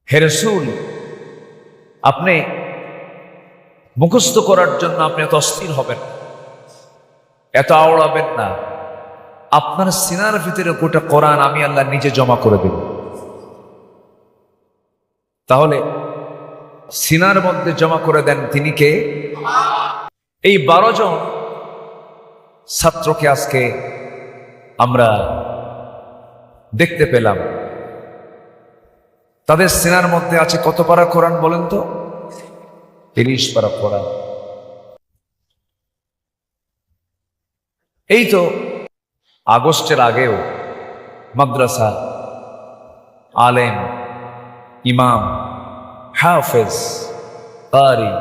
হে রাসূল, আপনি মুখস্থ করার জন্য আপনি এত অস্থির হবেন, এত আওড়াবেন না। আপনার সিনার ভিতরে গোটা কোরআন আমি আল্লাহ নিজে জমা করে দেব। তাহলে সিনার মধ্যে জমা করে দেন তিনি কে? এই 12 জন ছাত্রকে আজকে আমরা দেখতে পেলাম। তাদের সিনার মধ্যে আছে কত পারা কোরআন বলেন তো? 30 পারা কোরআন। এই তো আগস্টের আগেও মাদ্রাসা, আলেম, ইমাম, হাফেজ, কারি,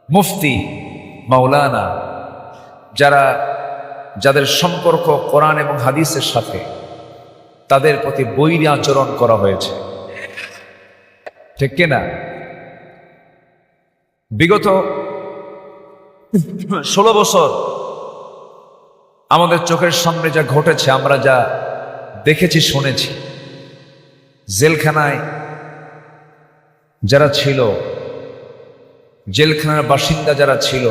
মুফতি, মাওলানা, যাদের সম্পর্ক কোরআন এবং হাদিসের সাথে, তাদের প্রতি বৈরী আচরণ করা হয়েছে, ঠিক কিনা? বিগত 16 বছর আমাদের চোখের সামনে যা ঘটেছে, আমরা যা দেখেছি, শুনেছি, জেলখানায় যারা ছিল, জেলখানার বাসিন্দা যারা ছিল,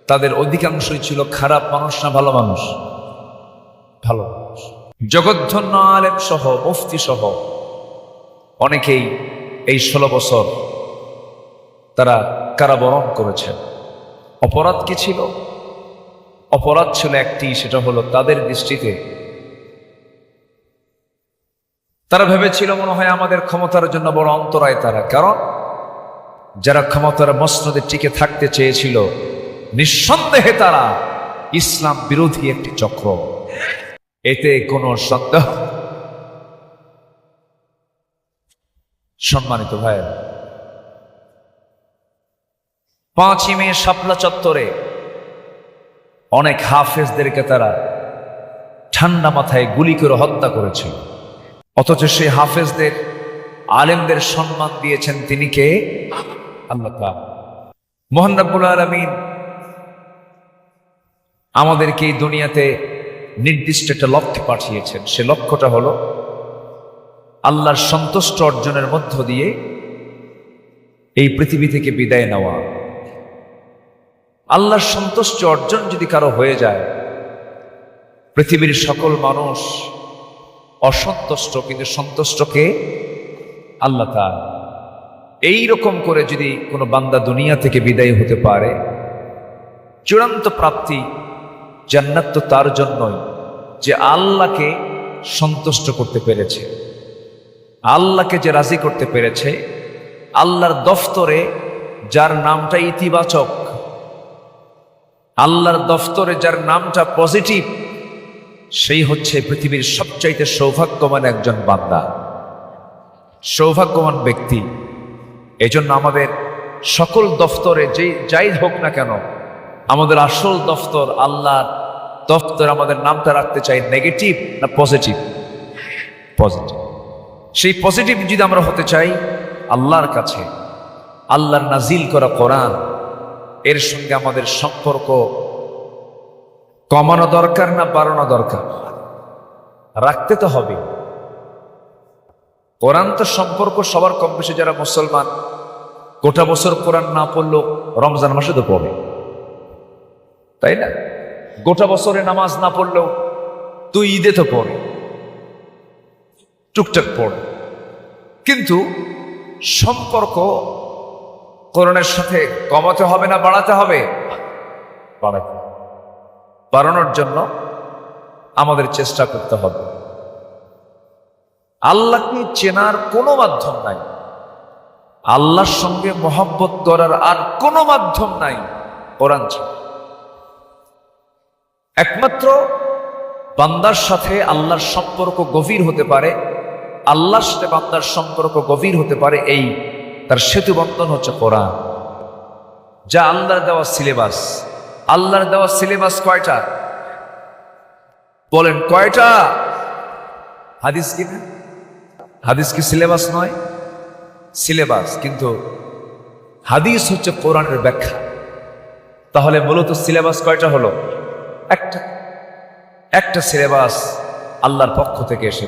তাদের অধিকাংশই ছিল খারাপ মানুষ না ভালো মানুষ? ভালো মানুষ। জগৎধন্য আলেম সহ, মুফতি সহ অনেকেই এই 16 বছর তারা কারাবরণ করেছেন। অপরাধ কি ছিল? অপরাধ ছিল একটি, সেটা হলো তাদের দৃষ্টিতে তারা ভেবেছিল মনে হয় আমাদের ক্ষমতার জন্য বড় অন্তরায় তারা। কারণ যারা ক্ষমতার মসনদে টিকে থাকতে চেয়েছিল, নিঃসন্দেহে তারা ইসলাম বিরোধী একটি চক্র, এতে কোনো সন্দেহ। সম্মানিত ভাইয়েরা, 5ই মে শাপলা চত্বরে অনেক হাফেজদেরকে তারা ঠান্ডা মাথায় গুলি করে হত্যা করেছিল। অথচ সেই হাফেজদের, আলেমদের সম্মান দিয়েছেন তিনি কে? আল্লাহ তাআলা। মহান রব্বুল আলামিন আমাদেরকে এই দুনিয়াতে নির্দিষ্ট একটা লক্ষ্যে পাঠিয়েছেন। সে লক্ষ্যটা হলো আল্লাহর সন্তুষ্ট অর্জনের মধ্য দিয়ে এই পৃথিবী থেকে বিদায় নেওয়া। আল্লাহর সন্তুষ্ট অর্জন যদি কারো হয়ে যায়, পৃথিবীর সকল মানুষ অসন্তুষ্ট, কিন্তু সন্তুষ্টকে আল্লাহ তাআলা। এইরকম করে যদি কোনো বান্দা দুনিয়া থেকে বিদায় হতে পারে, চূড়ান্ত প্রাপ্তি জান্নাত তো তার জন্যই যে আল্লাহকে সন্তুষ্ট করতে পেরেছে, আল্লাহকে যে রাজি করতে পেরেছে। আল্লাহর দফতরে যার নামটা ইতিবাচক, আল্লাহর দফতরে যার নামটা পজিটিভ, সেই হচ্ছে পৃথিবীর সবচাইতে সৌভাগ্যবান একজন বান্দা, সৌভাগ্যবান ব্যক্তি। এজন্য আমাদের সকল দফতরে যাই হোক না কেন, আমাদের আসল দফতর আল্লাহর দফতর, আমাদের নামটা রাখতে চাই নেগেটিভ না পজিটিভ? পজিটিভ। সেই পজিটিভ যদি আমরা হতে চাই, আল্লাহর কাছে আল্লাহর নাজিল করা কোরআন, এর সঙ্গে আমাদের সম্পর্ক কমানো দরকার না বাড়ানো দরকার? রাখতে তো হবে। কোরআন তো সম্পর্ক সবার কম বেশি। যারা মুসলমান গোটা বছর কোরআন না পড়লেও রমজান মাসে তো পড়ে, তাই না? গোটা বছরে নামাজ না পড়লেও তুই ঈদে তো পড়ে, টুকটাক পড়ে। কিন্তু সম্পর্ক কোরআনের সাথে কমাতে হবে না বাড়াতে হবে? বাড়ানোর জন্য আমাদের চেষ্টা করতে হবে। আল্লাহকে চেনার কোনো মাধ্যম নাই, আল্লাহর সঙ্গে মহব্বত করার আর কোনো মাধ্যম নাই কোরআন ছাড়া। একমাত্র বান্দার সাথে আল্লাহর সম্পর্ক গভীর হতে পারে, আল্লাহর সাথে বান্দার সম্পর্ক গভীর হতে পারে, এই তার সেতু বন্ধন হচ্ছে কোরআন, যা আল্লাহর দেওয়া সিলেবাস। আল্লাহর দেওয়া সিলেবাস কয়টা বলেন? কয়টা? হাদিস কি না? হাদিস কি সিলেবাস নয়? সিলেবাস। কিন্তু হাদিস হচ্ছে কোরআনের ব্যাখ্যা। তাহলে মূলত সিলেবাস কয়টা হলো? একটা। একটা সিলেবাস আল্লাহর পক্ষ থেকে এসে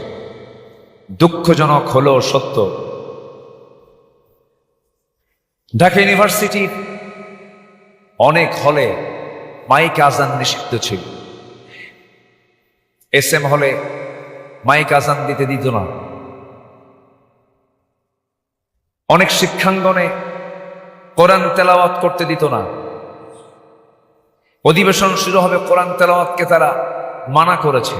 দুঃখজনক হলো সত্য, ঢাকা ইউনিভার্সিটির অনেক হলে মাইক আজান নিষিদ্ধ ছিল। এসএম হলে মাইক আজান দিতে দিত না। অনেক শিক্ষাঙ্গনে কোরআন তেলাওয়াত করতে দিত না। অধিবেশন শুরু হবে, কোরআন তেলাওয়াতকে তারা মানা করেছে।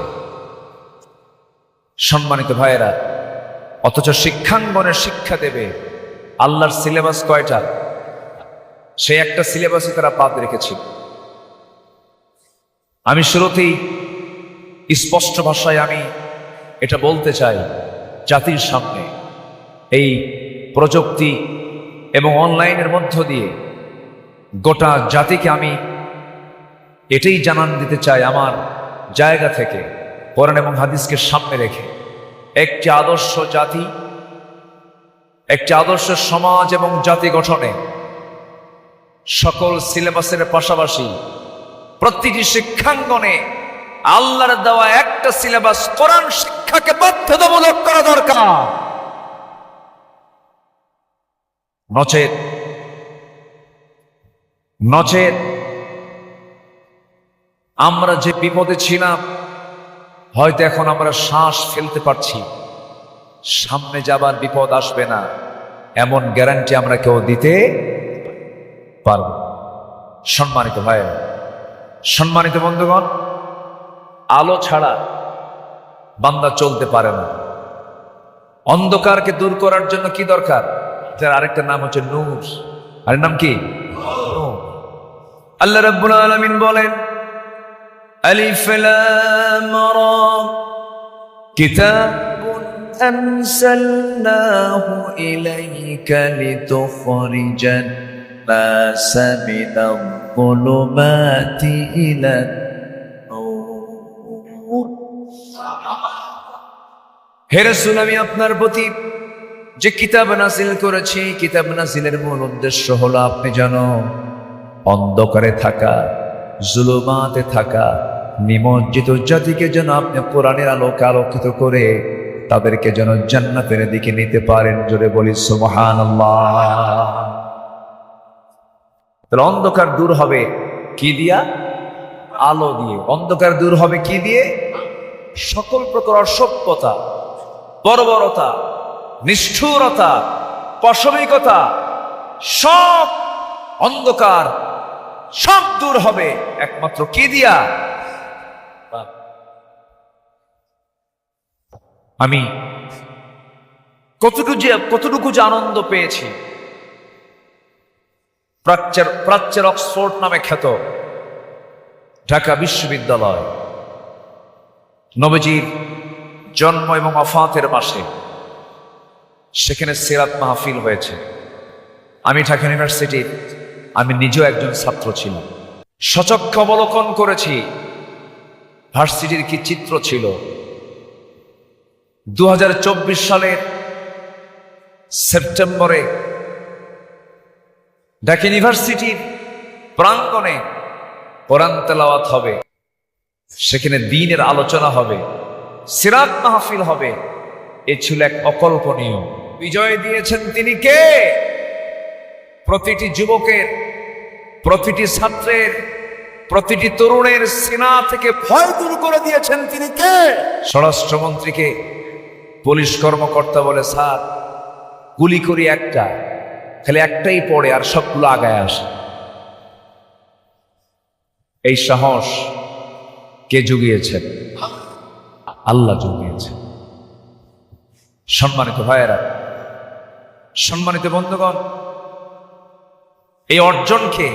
সম্মানিত ভাইয়েরা, অথচ শিক্ষাঙ্গনে শিক্ষা দেবে আল্লাহর সিলেবাস কয়টা? সেই একটা সিলেবাসই তারা বাদ রেখেছিল। আমি শুরুতেই স্পষ্ট ভাষায় আমি এটা বলতে চাই জাতির সামনে, এই প্রযুক্তি এবং অনলাইনের মধ্য দিয়ে গোটা জাতিকে আমি এটাই জানান দিতে চাই আমার জায়গা থেকে, কোরআন এবং হাদিসকে সামনে রেখে একটি আদর্শ জাতি, একটি আদর্শ সমাজ এবং জাতি গঠনে সকল সিলেবাসের পাশাপাশি প্রতিটি শিক্ষাঙ্গনে আল্লাহর দেওয়া একটা সিলেবাস কোরআন শিক্ষাকে বাধ্যতামূলক করা দরকার। নচেত আমরা যে বিপদে ছিলাম, হয়তো এখন আমরা শ্বাস ফেলতে পারছি, সামনে যাবার বিপদ আসবে না এমন গ্যারান্টি আমরা কেউ দিতে পারব। সম্মানিত ভাইয়েরা, সম্মানিত বন্ধুগণ, আলো ছাড়া বান্দা চলতে পারে না। অন্ধকারকে দূর করার জন্য কি দরকার? যার আরেকটা নাম হচ্ছে নূর। আরেক নাম কি? আল্লাহ রাব্বুল আলামিন বলেন, আলিফ লাম রা কিতাবুন আনসালনাহু ইলাইকা লিতুখরিজান নাসা মিনাল-যুলুমাতি ইলান-নূর। হে রাসূল, আমি আপনার প্রতি যে কিতাব নাযিল করেছি, কিতাব নাযিলের মূল উদ্দেশ্য হলো আপনি যেন অন্ধকারে থাকা, জুলুমাতে থাকা নিমজ্জিত জাতিকে যেন আপনি কোরআনের আলোকে আলোকিত করে তাদেরকে যেন জান্নাতের দিকে নিতে পারেন। জোরে বলি সুবহানাল্লাহ। তাহলে অন্ধকার দূর হবে কি দিয়া? আলো দিয়ে। অন্ধকার দূর হবে কি দিয়ে? সকল প্রকার অসভ্যতা, বর্বরতা, নিষ্ঠুরতা, পাশবিকতা, সব অন্ধকার সব দূর হবে একমাত্র কি দিয়া? আমি কতটুকু যে আনন্দ পেয়েছি, প্রাচ্যের অক্সফোর্ড নামে খ্যাত ঢাকা বিশ্ববিদ্যালয় নবীজির জন্ম এবং ওফাতের মাসে সেখানে সিরাত মাহফিল হয়েছে। আমি ঢাকা ইউনিভার্সিটির, আমি নিজেও একজন ছাত্র ছিলাম। সচক্ষে অবলোকন করেছি ভার্সিটির কি চিত্র ছিল। 2024 সালের সেপ্টেম্বরে ঢাকা ইউনিভার্সিটির প্রাঙ্গণে কোরআন তেলাওয়াত হবে, সেখানে দ্বীনের আলোচনা হবে, সিরাত মাহফিল হবে। এ ছিল এক অকল্পনীয়। বিজয় দিয়েছেন তিনি কে? প্রতিটি যুবকের, প্রতিটি ছাত্রের, প্রতিটি তরুণের সিনা থেকে ভয় দূর করে দিয়েছেন তিনি কে? স্বরাষ্ট্রমন্ত্রীকে পুলিশ কর্মকর্তা বলে, স্যার গুলি করি একটা, খালি একটাই পড়ে আর সবগুলো আগায় আসে। এই সাহস কে জুগিয়েছেন? আল্লাহ জুগিয়েছেন। সম্মানিত ভাইয়েরা, সম্মানিত বন্ধুগণ, এই অর্জনকে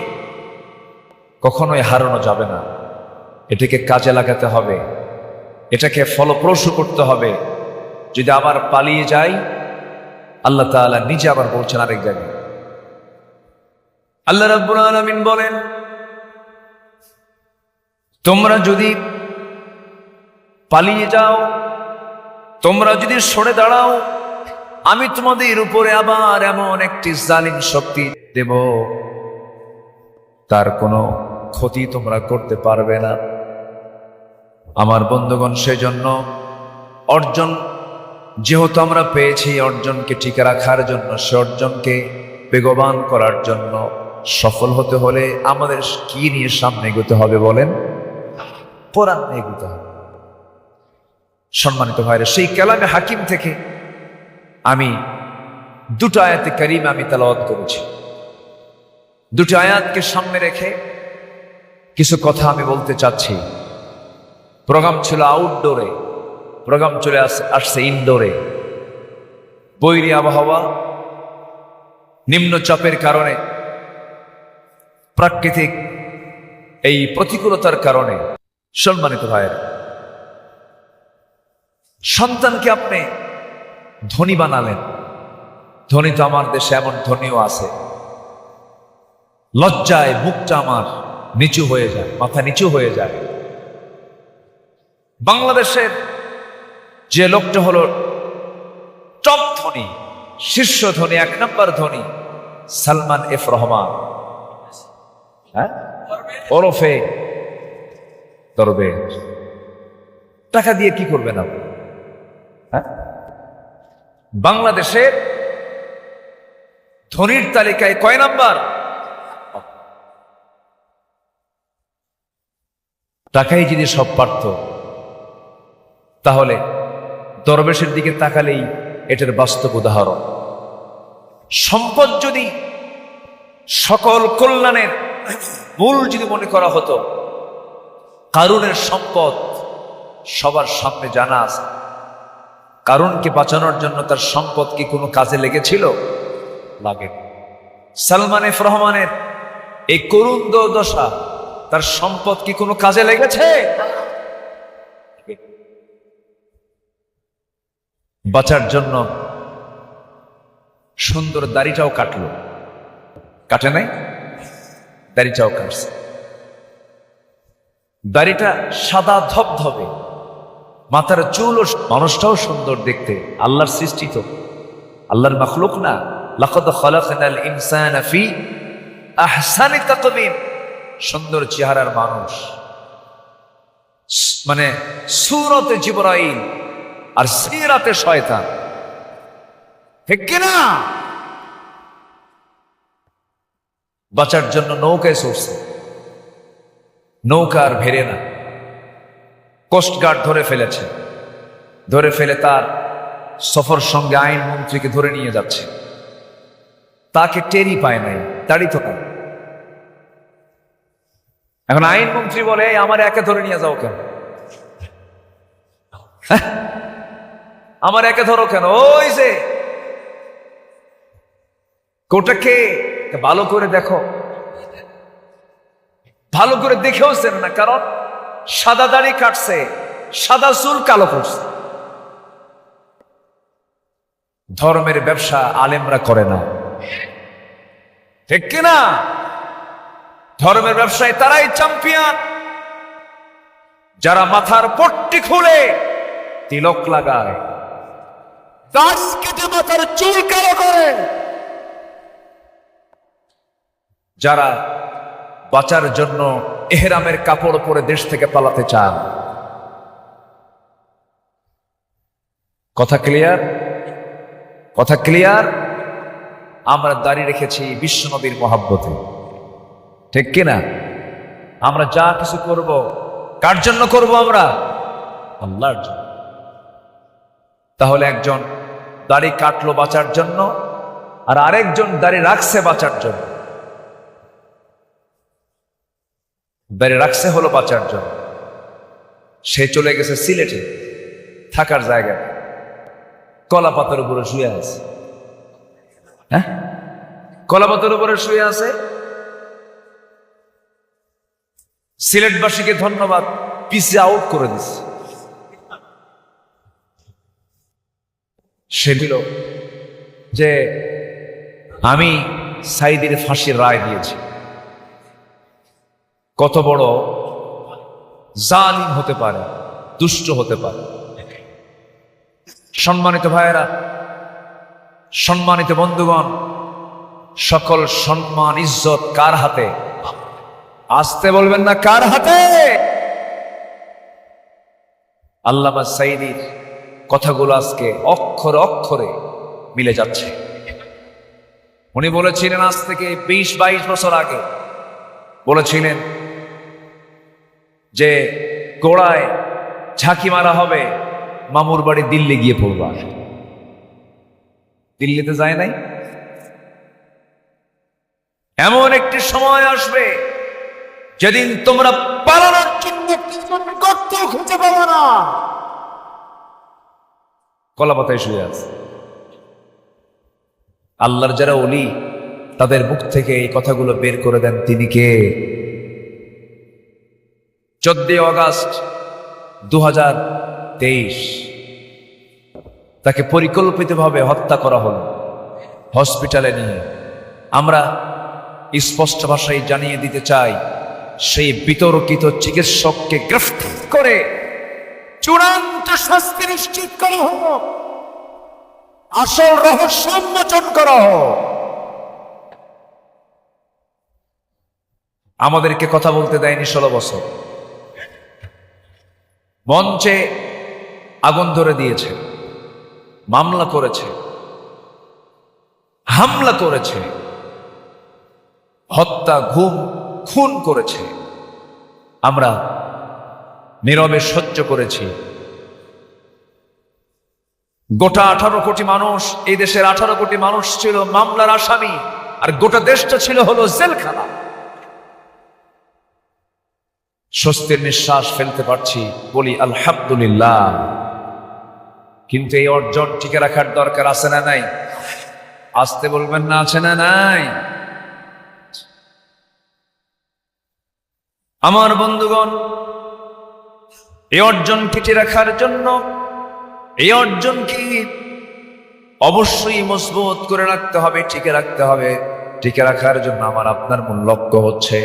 কখনোই হারানো যাবে না। এটাকে কাজে লাগাতে হবে, এটাকে ফলপ্রসূ করতে হবে। যদি আবার পালিয়ে যাই, আল্লাহ তাআলা নিজে আবার বলছেন আরেক জায়গায়, আল্লাহ রাব্বুল আলামিন বলেন, তোমরা যদি পালিয়ে যাও, তোমরা যদি সরে দাঁড়াও, আমি তোমাদের উপরে আবার এমন একটি জালিম শক্তি দেব, তার কোনো ক্ষতি তোমরা করতে পারবে না। আমার বন্ধুগণ, সেজন্য অর্জন যেহেতু আমরা পেয়েছি অর্জনকে টিকে রাখার জন্য, সে অর্জনকে বেগবান করার জন্য, সফল হতে হলে আমাদের কি নিয়ে সামনে এগোতে হবে বলেন? কোরআন নিয়ে এগোতে হবে। সম্মানিত ভাইরা, সেই কালামে হাকিম থেকে আমি দুটো আয়াতে কারিমা আমি তেলাওয়াত করেছি। দুটো আয়াতকে সামনে রেখে কিছু কথা আমি বলতে চাচ্ছি। প্রোগ্রাম ছিল আউটডোরে, প্রোগ্রাম চলে আসছে ইনডোরে। বৈরী আবহাওয়া, নিম্নচাপের কারণে, প্রাকৃতিক এই প্রতিকূলতার কারণে সম্মানিত ভাইয়েরা, সন্তানকে আপনি ধনী বানালেন। ধনী তো আমার দেশে এমন ধনীও আছে, লজ্জায় মুখটা আমার নিচু হয়ে যায়, মাথা নিচু হয়ে যায়। বাংলাদেশের যে লোকটা হলো টপ ধনী, শীর্ষ ধনী, 1 নম্বর ধনী, সালমান এফ রহমান, হ্যাঁ, ওরফে দরবেশ। টাকা দিয়ে কি করবেন আপনি? হ্যাঁ, বাংলাদেশের ধনীর তালিকায় কয় নাম্বার? টাকাই যদি সব পারত, তাহলে দরবেশের দিকে তাকালেই এটার বাস্তব উদাহরণ। সম্পদ যদি সকল কল্যাণের মূল যদি মনে করা হতো, কারুনের সম্পদ সবার সামনে জানা আছে। কারুনকে বাঁচানোর জন্য তার সম্পদ কি কোনো কাজে লেগেছিল? লাগে। সালমান এফ রহমানের এই করুণ দশা, তার সম্পদ কি কোনো কাজে লেগেছে? বাঁচার জন্য সুন্দর দাড়িটাও কাটলো, কাটে নাই? দাড়িটাও কাটছে। দাড়িটা সাদা ধবধবে, মাথার চুল, মানুষটাও সুন্দর দেখতে। আল্লাহর সৃষ্টি তো, আল্লাহর মাখলুক না। লাকাদ খালাকনাল ইনসানা ফি আহসানি তাকবীম। সুন্দর চেহারার মানুষ, মানে সূরতে জিবরাইল আর সিরাতে শয়তান, ঠিক কিনা? বাঁচার জন্য নৌকায় চড়ছে, নৌকা আর ভেড়ে না। কোস্টগার্ড ধরে ফেলেছে, ধরে ফেলে তার সফর সঙ্গে আইন মন্ত্রীকে ধরে নিয়ে যাচ্ছে। তাকে টেরি পায় নাই, তাড়ি তো নাই। এখন আইন মন্ত্রী বলে, আমার একে ধরে নিয়ে যাও কেন? আমার একে ধরো কেন? ওই যে কোটাকে ভালো করে দেখো। ভালো করে দেখেও চেন না, কারণ সাদা দাড়ি কাটছে, সাদা চুল কালো করছে। ধর্মের ব্যবসা আলেমরা করে না, ঠিক কিনা? ধর্মের ব্যবসায় তারাই চ্যাম্পিয়ন, যারা মাথার পট্টি খুলে তিলক লাগায়, দাড়ি কেটে মাথার চুল কালো করে, যারা বাঁচার জন্য এহরামের কাপড় পরে দেশ থেকে পালাতে চান। কথা ক্লিয়ার? কথা ক্লিয়ার? আমরা দাঁড়িয়ে রেখেছি বিশ্বনবীর মহাব্বতে, ঠিক কিনা? আমরা যা কিছু করব, কার জন্য করব? আমরা আল্লাহর জন্য। তাহলে একজন দাড়ি কাটলো বাঁচার জন্য, আর আরেকজন দাড়ি রাখছে বাঁচার জন্য। দাড়ি রাখছে হলো বাঁচার জন্য। সে চলে গেছে সিলেটে থাকার জায়গায়, কলা পাতার উপরে শুয়ে আছে। হ্যাঁ, কলা পাতার উপরে শুয়ে আছে। সিলেটবাসীকে ধন্যবাদ, পিছে আউট করে দিচ্ছে। সে দিল যে আমি সাইদির ফাঁসির রায় দিয়েছি। কত বড় জালিম হতে পারে, দুষ্ট হতে পারে। সম্মানিত ভাইয়েরা, সম্মানিত বন্ধুগণ, সকল সম্মান ইজ্জত কার হাতে? আসতে বলবেন না, কার হাতে? আল্লামা সাইদির কথাগুলো আজকে অক্ষরে অক্ষরে মিলে যাচ্ছে। উনি বলেছিলেন আজ থেকে 20-22 বছর আগে বলেছিলেন যে গোড়ায় ঝাঁকি মারা হবে, মামুর বাড়ি দিল্লি গিয়ে পড়বা। দিল্লিতে যায় নাই? এমন একটি সময় আসবে যেদিন তোমরা পালানোর জন্য গর্ত খুঁজে পাবে না। কলাপাতায় শুয়ে আছে। আল্লাহর যারা ওলি তাদের মুখ থেকে এই কথাগুলো বের করে দেন তিনি কে? 14 আগস্ট 2023 তাকে পরিকল্পিতভাবে হত্যা করা হলো হসপিটালে নিয়ে। আমরা স্পষ্ট ভাষায় জানিয়ে দিতে চাই, সেই বিতর্কিত চিকিৎসককে গ্রেফতার করে চূড়ান্ত শাস্তি নিশ্চিত করা হোক, আসল রহস্য উন্মোচন করা হোক। আমাদেরকে কথা বলতে দেয়নি 16 বছর। মঞ্চে আগুন ধরে দিয়েছে, মামলা করেছে, হামলা করেছে, হত্যা, গুম, খুন করেছে। আমরা নীরবে সহ্য করেছি। গোটা 18 কোটি মানুষ, এই দেশের 18 কোটি মানুষ ছিল মামলার আসামি, আর গোটা দেশটা ছিল হলো জেলখানা। স্বস্তির নিঃশ্বাস ফেলতে পারছি, বলি আলহামদুলিল্লাহ। কিন্তু এই অর্জন টিকে রাখার দরকার আছে না নাই? আসতে বলবেন না, আছে না নাই? আমার বন্ধুগণ, এই অর্জন টিকে রাখার জন্য, এই অর্জনকে অবশ্যই মজবুত করে রাখতে হবে, টিকে রাখতে হবে। টিকে রাখার জন্য আমার আপনার মূল লক্ষ্য হচ্ছে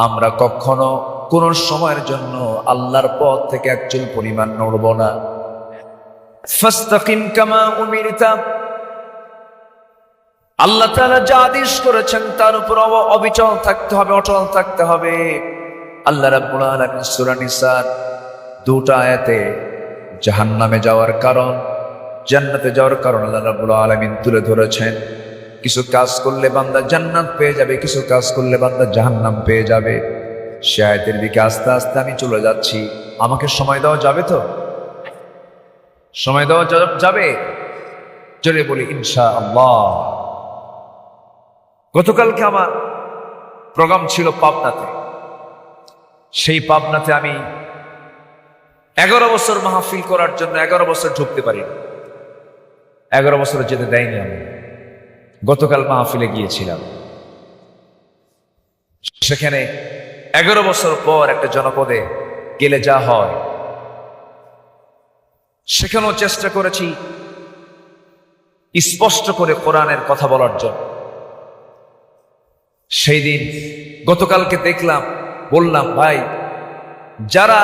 আমরা কখনো কোন সময়ের জন্য আল্লাহর পথ থেকে একচুল পরিমাণ নড়ব না। ফাস্তাকিম কামা উমিরতা, আল্লাহ তাআলা যা আদেশ করেছেন তার উপর অবিচল থাকতে হবে, অটল থাকতে হবে। আল্লাহ রাব্বুল আলামিন সূরা নিসার 2টা আয়াতে জাহান্নামে যাওয়ার কারণ, জান্নাতে যাওয়ার কারণ আল্লাহ রাব্বুল আলামিন তুলে ধরেছেন। কিছু কাজ করলে বান্দা জান্নাত পেয়ে যাবে, কিছু কাজ করলে বান্দা জাহান্নাম পেয়ে যাবে। সে আয়াতের দিকে আস্তে আস্তে আমি চলে যাচ্ছি। আমাকে সময় দেওয়া যাবে তো? সময় দেওয়া যাবে? জোরে বলি ইনশাআল্লাহ। গতকালকে আমার প্রোগ্রাম ছিল পাবনাতে। সেই পাবনাতে আমি 11 বছর মাহফিল করার জন্য 11 বছর ঢুকতে পারি, 11 বছর যেতে দেয়নি আমি। গতকাল মাহফিলে গিয়েছিলাম। সেখানে 11 বছর পর একটা জনপদে গেলে যা হয়, সেখানেও চেষ্টা করেছি স্পষ্ট করে কোরআনের কথা বলার জন্য। সেই দিন গতকালকে দেখলাম, বললাম ভাই, যারা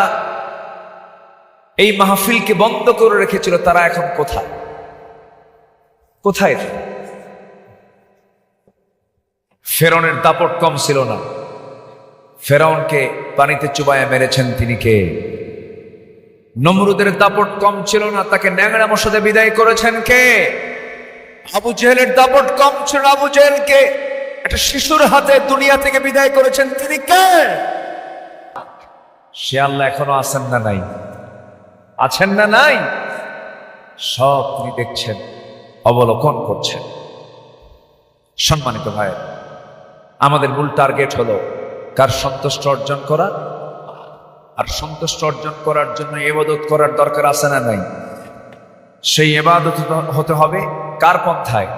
এই মাহফিলকে বন্ধ করে রেখেছিল তারা এখন কোথায়? কোথায়? ফেরাউনের দাপট কম ছিল না। ফেরাউনকে পানিতে চুবাইয়া মেরেছেন তিনি কে? নমরুদের দাপট কম ছিল না, তাকে ন্যাংরা মশাতে বিদায় করেছেন কে? আবু জেহেলের দাপট কম ছিল না, আবু জেহেলকে একটা শিশুর হাতে দুনিয়া থেকে বিদায় করেছেন তিনি কে? সে আল্লাহ এখনো আছেন না নাই? আছেন না নাই? সব তিনি দেখছেন, অবলোকন করছেন। সম্মানিত ভাই, আমাদের মূল টার্গেট হলো কার সন্তুষ্ট অর্জন করা। আর সন্তুষ্ট অর্জন করার জন্য ইবাদত করার দরকার আছে না নাই? সেই ইবাদত হতে হবে কার পন্থায়?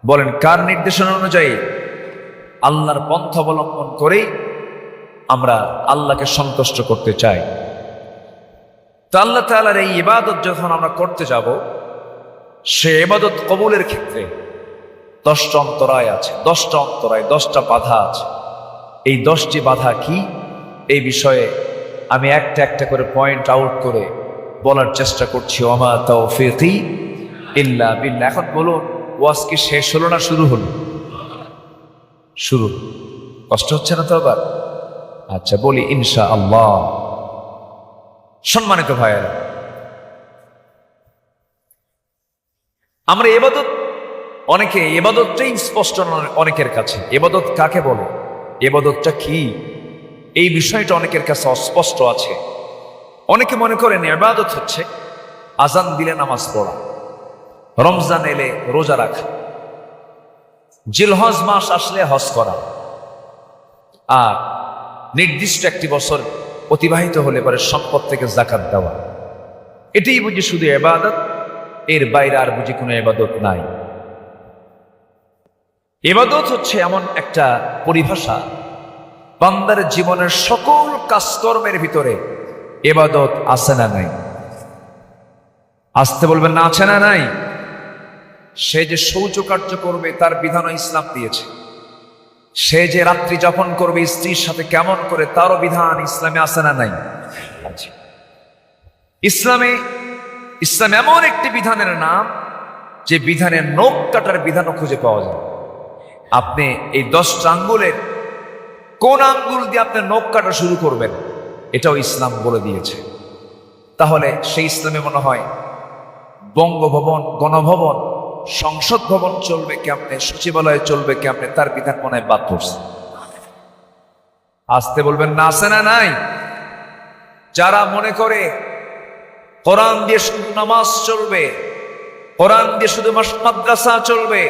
বলেন, কার নির্দেশনা অনুযায়ী? আল্লাহর পন্থা অবলম্বন করেই আমরা আল্লাহকে সন্তুষ্ট করতে চাই। তো আল্লাহ তাআলার এই ইবাদত যখন আমরা করতে যাব, সে ইবাদত কবুলের ক্ষেত্রে 10টা অন্তরায় আছে, 10টা অন্তরায়, 10টা বাধা আছে। এই 10টি বাধা কি, এই বিষয়ে আমি একটা একটা করে পয়েন্ট আউট করে বলার চেষ্টা করছি। ওমা তাওফীকি ইল্লা বিল্লাহ। এখন বলুন, ওয়াজ কি শেষ হলো না শুরু হলো? শুরু। কষ্ট হচ্ছে না তো আবার? আচ্ছা, বলি ইনশাআল্লাহ। সম্মানিত ভাইয়েরা, আমরা ইবাদত, অনেকে ইবাদতটাই স্পষ্ট নয় অনেকের কাছে। ইবাদত কাকে বলে, ইবাদতটা কি, এই বিষয়টা অনেকের কাছে অস্পষ্ট আছে। অনেকে মনে করেন ইবাদত হচ্ছে আজান দিলে নামাজ পড়া, রমজান এলে রোজা রাখা, জিলহজ মাস আসলে হজ করা, আর নির্দিষ্ট একটি বছর অতিবাহিত হলে পরে সম্পদ থেকে যাকাত দেওয়া। এটাই বুঝি শুধু ইবাদত, এর বাইরে আর বুঝি কোনো ইবাদত নাই। ইবাদত হচ্ছে এমন একটা পরিভাষা, বান্দার জীবনের সকল কাজকর্মের ভিতরে ইবাদত আছে না নাই? আসতে বলবেন না, আছে না নাই? সে যে শৌচকার্য করবে তার বিধানও ইসলাম দিয়েছে। সে যে রাত্রি যাপন করবে স্ত্রীর সাথে কেমন করে তারও বিধান ইসলামে আছে না নাই? ইসলাম এমন একটি বিধানের নাম যে বিধানের নখ কাটার বিধানও খুঁজে পাওয়া যায়। আপনি এই 10টা আঙ্গুলের কোন আঙ্গুল দিয়ে আপনি নখ কাটা শুরু করবেন এটাও ইসলাম বলে দিয়েছে। তাহলে সেই ইসলামে মনে হয় বঙ্গভবন, গণভবন, সংসদ ভবন চলবে কেমনে, সচিবালয় চলবে কেমনে, তার বিধান মনে হয় বাদ পড়ছে। আসতে বলবেন না, আছে না নাই? যারা মনে করে কোরআন দিয়ে শুধু নামাজ চলবে, কোরআন দিয়ে শুধু মাদ্রাসা চলবে,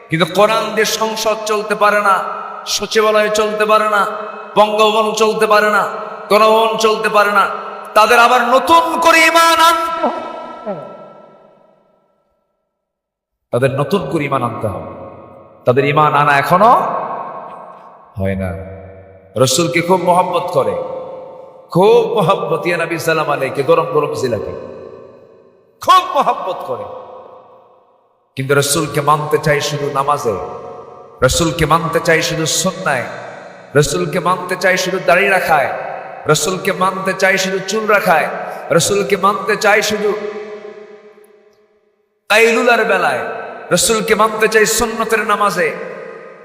কিন্তু কোরআন দিয়ে সংসদ চলতে পারে না, সচিবালয় চলতে পারে না, বঙ্গভবন চলতে পারে না, গণভবন চলতে পারে না, তাদের আবার নতুন করে ঈমান আনতে হবে। তাদের ঈমান আনা এখনো হয় না। রাসূলকে খুব মহব্বত করে, খুব মহব্বত, ইয়া নবী সালাম আলাইকে, গরম গরম জিলাপি খুব মহব্বত করে, কিন্তু রাসূলকে মানতে চাই শুধু নামাজে, রাসূলকে মানতে চাই শুধু সুন্নায়, রাসূলকে মানতে চাই শুধু দাড়ি রাখায়, রাসূলকে মানতে চাই শুধু চুল রাখায়, রাসূলকে মানতে চাই শুধু কাইলুলার বেলায়, রাসূলকে মানতে চাই সুন্নতের নামাজে,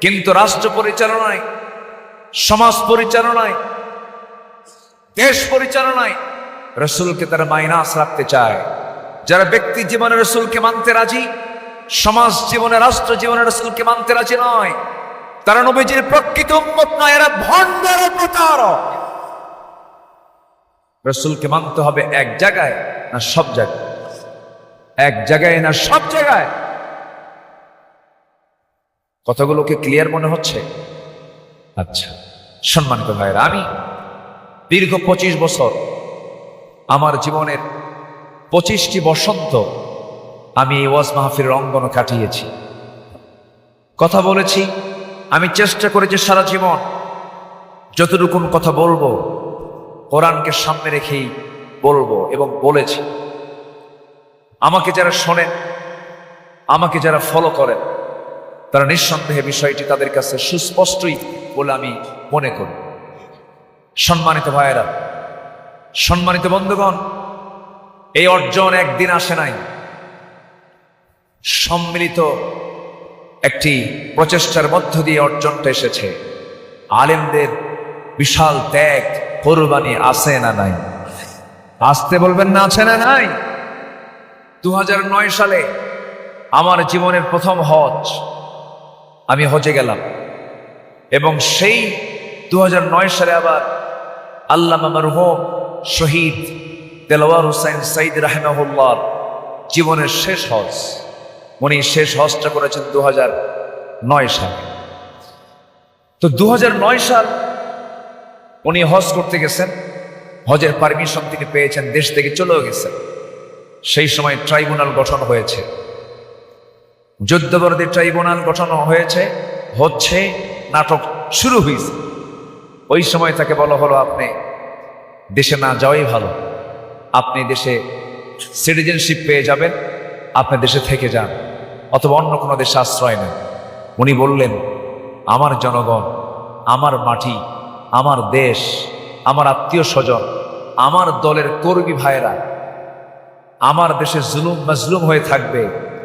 কিন্তু রাষ্ট্র পরিচালনায়, সমাজ পরিচালনায়, দেশ পরিচালনায় রাসূলকে তারা মাইনাস রাখতে চায়। যারা ব্যক্তি জীবনে রাসূলকে মানতে রাজি, সমাজ জীবনে, রাষ্ট্র জীবনে রাসূলকে মানতে রাজি নয়, তারা নবীজির প্রকৃত উম্মত নয়, এরা ভণ্ডের প্রতারক। রাসূলকে মানতে হবে এক জায়গায় না সব জায়গায়, এক জায়গায় না সব জায়গায়। কথাগুলোকে ক্লিয়ার মনে হচ্ছে? আচ্ছা, সম্মানিত ভাইরা, আমি দীর্ঘ 25 বছর, আমার জীবনের 25টি বসন্ত আমি এই ওয়াজ মাহফিলের অঙ্গন কাটিয়েছি, কথা বলেছি। আমি চেষ্টা করেছি সারা জীবন যতটুকুন কথা বলবো কোরআনকে সামনে রেখেই বলবো, এবং বলেছি। আমাকে যারা শোনেন, আমাকে যারা ফলো করেন, তারা নিঃসন্দেহে বিষয়টি তাদের কাছে সুস্পষ্টই বলে আমি মনে করি। সম্মানিত ভাইয়েরা, সম্মানিত বন্ধুগণ, এই অর্জন একদিন আসে নাই, সম্মিলিত একটি প্রচেষ্টার মধ্য দিয়ে অর্জনটা এসেছে। আলেমদের বিশাল ত্যাগ, কোরবানি আছে না নাই? আসতে বলবেন না, আছে না নাই? 2009 সালে আমার জীবনের প্রথম হজ, আমি হজে গেলাম, এবং সেই 2009 সালে আবার আল্লামা মরহুম শহীদ দেলোয়ার হোসেন সাইদ রাহিমাহুল্লাহ জীবনের শেষ হজ, উনি শেষ হজটা করেছেন 2009 সালে। তো 2009 সাল উনি হজ করতে গেছেন, হজের পারমিশন তিনি পেয়েছেন, দেশ থেকে চলেও গেছেন। সেই সময় ট্রাইব্যুনাল গঠন হয়েছে, যুদ্ধবরদী ট্রাইব্যুনাল গঠন হয়েছে, হচ্ছে, নাটক শুরু হয়েছে। ওই সময় তাকে বলা হলো, আপনি দেশে না যাওয়াই ভালো, আপনি দেশে সিটিজেনশিপ পেয়ে যাবেন, আপনি দেশে থেকে যান, অথবা অন্য কোনো দেশে আশ্রয় নেন। উনি বললেন, আমার জনগণ, আমার মাটি, আমার দেশ, আমার আত্মীয় স্বজন, আমার দলের কর্মী ভাইয়েরা আমার দেশে জুলুম মাজলুম হয়ে থাকবে,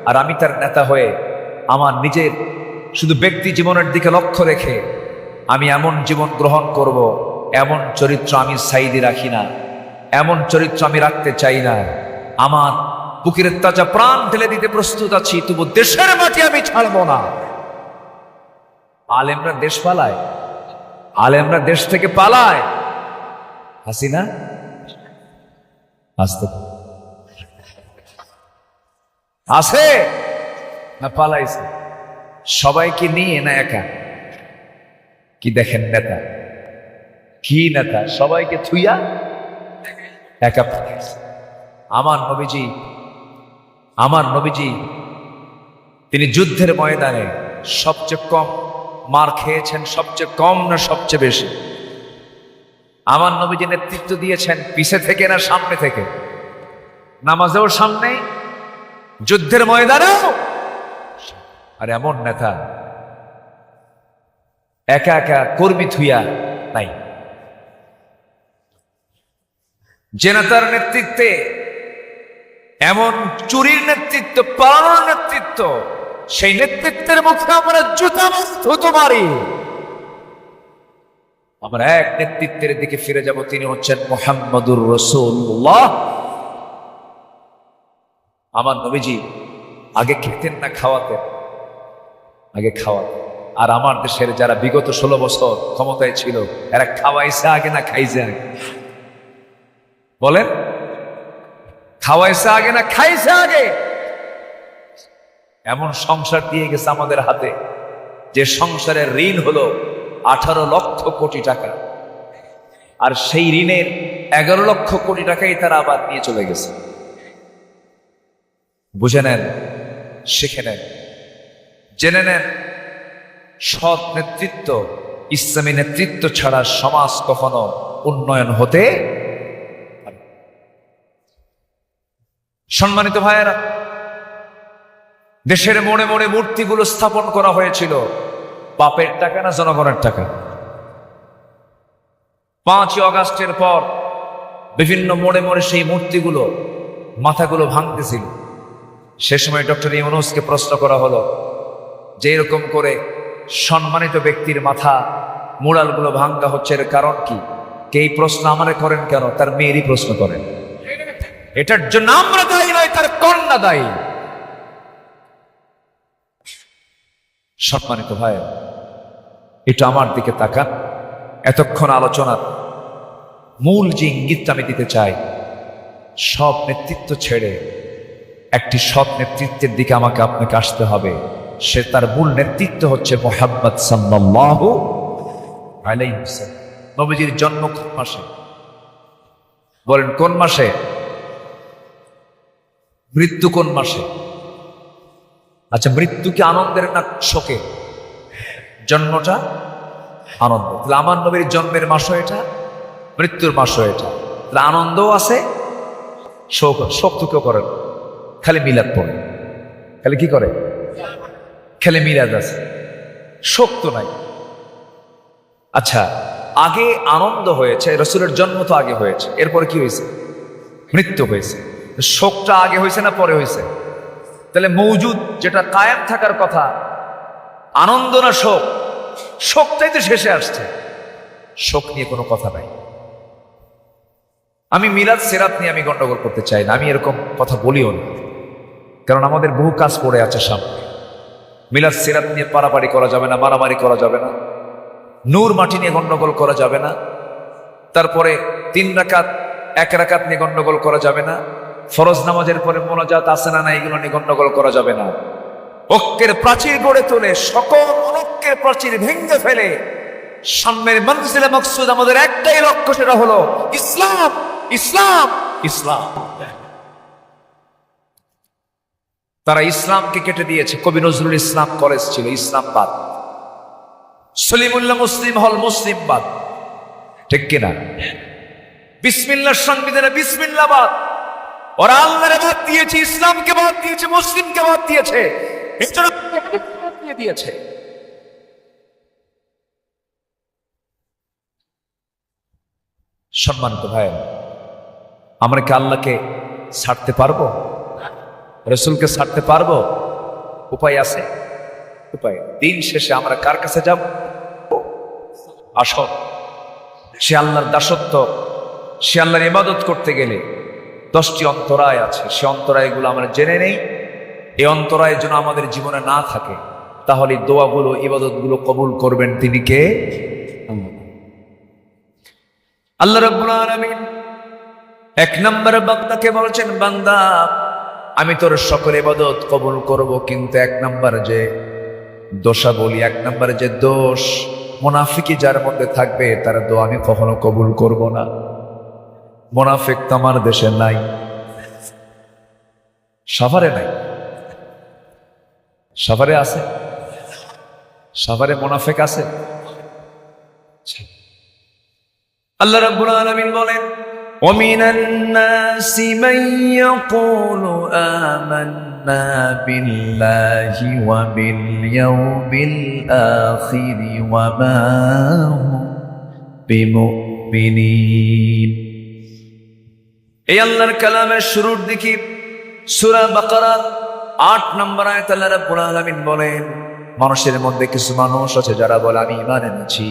আর আমি তার নেতা হয়ে আমার নিজের শুধু ব্যক্তি জীবনের দিকে লক্ষ্য রেখে আমি এমন জীবন গ্রহণ করব, এমন চরিত্র আমি সাইদি রাখি না, এমন চরিত্র আমি রাখতে চাই না। আমার বুকের তাজা প্রাণ ঢেলে দিতে প্রস্তুত আছি, তবু দেশের মাটি আমি ছাড়বো না। আলেমরা দেশ পালায়, আলেমরা দেশ থেকে পালায়। হাসিনা আসতে আছে না পালাইছে? সবাইকে নিয়ে না একা? কি দেখেন নেতা, কি নেতা, সবাইকে থুইয়া একা পালাইছে। আমার নবীজি তিনি যুদ্ধের ময়দানে সবচেয়ে কম মার খেয়েছেন, সবচেয়ে কম না সবচেয়ে বেশি? আমার নবীজি নেতৃত্ব দিয়েছেন পিছে থেকে না সামনে থেকে? নামাজেও সামনে, যুদ্ধের ময়দানেও। আর এমন নেতা একা একা কর্মী থুইয়া নাই। যে নেতার নেতৃত্বে এমন চুরির নেতৃত্ব, পালানোর নেতৃত্ব, সেই নেতৃত্বের মুখে আমরা জুতা থুতু মারি। আমরা এক নেতৃত্বের দিকে ফিরে যাব, তিনি হচ্ছেন মুহাম্মদুর রাসূলুল্লাহ। আমার নবীজি আগে খেতেন না খাওয়াতেন? আগে খাওয়াতেন। আর আমার দেশের যারা বিগত 16 বছর ক্ষমতায় ছিল, এরা খাওয়াইছে আগে না খাইছে আগে? বলেন, খাওয়াইছে আগে না খাইছে আগে? এমন সংসার দিয়ে গেছে আমাদের হাতে, যে সংসারের ঋণ হলো 18 লক্ষ কোটি টাকা, আর সেই ঋণের 11 লক্ষ কোটি টাকাই তারা আবার নিয়ে চলে গেছে। বুঝে নেন, শিখে নেন, জেনে নেন, সৎ নেতৃত্ব, ইসলামী নেতৃত্ব ছাড়া সমাজ কখনো উন্নয়ন হতে পারে না। সম্মানিত ভাইয়েরা, দেশের মোড়ে মোড়ে মূর্তিগুলো স্থাপন করা হয়েছিল বাপের টাকা না জনগণের টাকা? 5ই আগস্টের পর বিভিন্ন মোড়ে মোড়ে সেই মূর্তিগুলো, মাথাগুলো ভাঙতেছিল। সে সময় ডক্টর ইউনূসকে প্রশ্ন করা হলো যে এরকম করে সম্মানিত ব্যক্তির মাথা মুরালগুলো ভাঙা হচ্ছে, এর কারণ কি? কে এই প্রশ্ন আমারে করেন কেন? তার মেয়েরই প্রশ্ন করেন। এটার জন্য আমরা দায়ী নয়, তার কন্যা দায়ী। সম্মানিত ভাই, এটা আমার দিকে তাকান। এতক্ষণ আলোচনার মূল যে ইঙ্গিতটা আমি দিতে চাই, সব নেতৃত্ব ছেড়ে একটি সৎ নেতৃত্বের দিকে আমাকে আপনাকে আসতে হবে। সে তার মূল নেতৃত্ব হচ্ছে মুহাম্মদ সাল্লাল্লাহু আলাইহি ওয়াসাল্লাম। নবীজির জন্ম কোন মাসে? বলেন কোন মাসে? মৃত্যু কোন মাসে? আচ্ছা, মৃত্যু কি আনন্দের না শোকে? জন্মটা আনন্দ। তাহলে আমার নবীর জন্মের মাসও এটা, মৃত্যুর মাসও এটা। তাহলে আনন্দও আছে, শোক। শোক তো কেউ করে না, খালি মিলাদ পড়ে। খালি কি করে? খালি মিলাদ আছে, শোক তো নাই। আচ্ছা, আগে আনন্দ হয়েছে, রাসূলের জন্ম তো আগে হয়েছে, এরপরে কি হয়েছে? মৃত্যু হয়েছে। শোকটা আগে হয়েছে না পরে হয়েছে? তাহলে মৌজুদ যেটা কায়েম থাকার কথা, আনন্দ না শোক? শোকটাই তো শেষে আসছে, শোক নিয়ে কোনো কথা নাই। আমি মিলাদ সিরাত নিয়ে আমি গন্ডগোল করতে চাই না, আমি এরকম কথা বলিও না, কারণ আমাদের বহু কাজ পড়ে আছে সামনে। মিলাদ সিরাত নিয়ে পারাপারি করা যাবে না, মারামারি করা যাবে না, নূর মাটি নিয়ে গন্ডগোল করা যাবে না, তারপরে 3 রাকাত 1 রাকাত নিয়ে গন্ডগোল করা যাবে না, ফরজ নামাজের পরে মোনাজাত আছে না, এগুলো নিয়ে গন্ডগোল করা যাবে না। ঐক্যের প্রাচীর গড়ে তোলে, সকল অনৈক্যের প্রাচীর ভেঙে ফেলে সামনের মনজিলে মকসুদ আমাদের একটাই লক্ষ্য, সেটা হলো ইসলাম, ইসলাম, ইসলাম। তারা ইসলামকে কেটে দিয়েছে। কবি নজরুল ইসলাম কলেজ ছিল ইসলামবাদ, সলিমুল্লাহ মুসলিম হল মুসলিমবাদ, ঠিক কিনা? বিসমিল্লাহর সংবিধানে বিসমিল্লাহবাদ। ওরা আল্লাহরে বাদ দিয়েছে, ইসলামকে বাদ দিয়েছে, মুসলিমকে বাদ দিয়েছে, দিয়েছে। সম্মানিত ভাই, আমরা কি আল্লাহকে ছাড়তে পারবো? রাসূলকে ছাড়তে পারবো? উপায় আছে? উপায়। দিন শেষে আমরা কার কাছে যাব? আসো, সে আল্লাহর দাসত্ব, সে আল্লাহর ইবাদত করতে গেলে 10টি অন্তরায় আছে, সে অন্তরায়গুলো আমরা জেনে নেই। এই অন্তরায় যেন আমাদের জীবনে না থাকে, তাহলে দোয়াগুলো, ইবাদতগুলো কবুল করবেন তিনি কে? আল্লাহ রাব্বুল আলামিন 1 নম্বরে বান্দাকে বলছেন, বান্দা আমি তোর সকল ইবাদত কবুল করব, কিন্তু 1 নম্বর যে দোষা বলি, 1 নম্বরে যে দোষ মুনাফিকি যার মধ্যে থাকবে, তার দোয়া আমি কখনো কবুল করব না। মুনাফিক তো আমার দেশে নাই, সাভারে নাই। সাভারে আছে? সাভারে মুনাফিক আছে? আল্লাহ রাব্বুল আলামিন বলেন, وَمِنَ النَّاسِ مَن يَقُولُ آمَنَّا بِاللَّهِ وَبِالْيَوْمِ الْآخِرِ وَمَا هُمْ بِمُؤْمِنِينَ। এই আল্লাহর কালামের শুরুর দিকে সূরা বাকারা 8 নম্বর আয়াতে আল্লাহ রাব্বুল আলামিন বলেন, মানুষের মধ্যে কিছু মানুষ আছে যারা বলে আমি ঈমান এনেছি,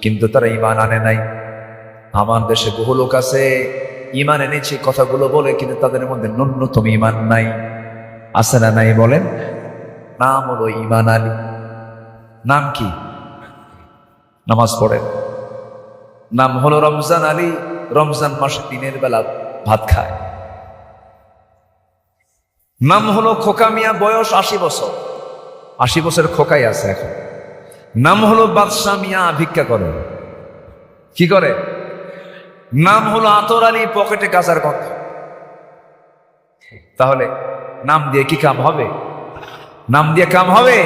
কিন্তু তারা ঈমান আনে নাই। আমার দেশে বহু লোক আছে ঈমান এনেছি কথাগুলো বলে, কিন্তু তাদের মধ্যে ন্যূনতম ঈমান নাই। আছে না নাই বলেন? নাম হলো ঈমান আলী। নাম কি? নামাজ পড়েন। নাম হলো রমজান আলী। রমজান মাসে দিনের বেলা ভাত খায়। নাম হলো খোকা মিয়া, বয়স 80 বছর। 80 বছরের খোকাই আছে এখন। নাম হলো বাদশাহ মিয়া, ভিক্ষা করে। কি করে? নাম হলো আতর আলী, পকেটে গাজার গন্ধ। তাহলে নাম দিয়ে কি কাম হবে? নাম দিয়ে কাম হবে?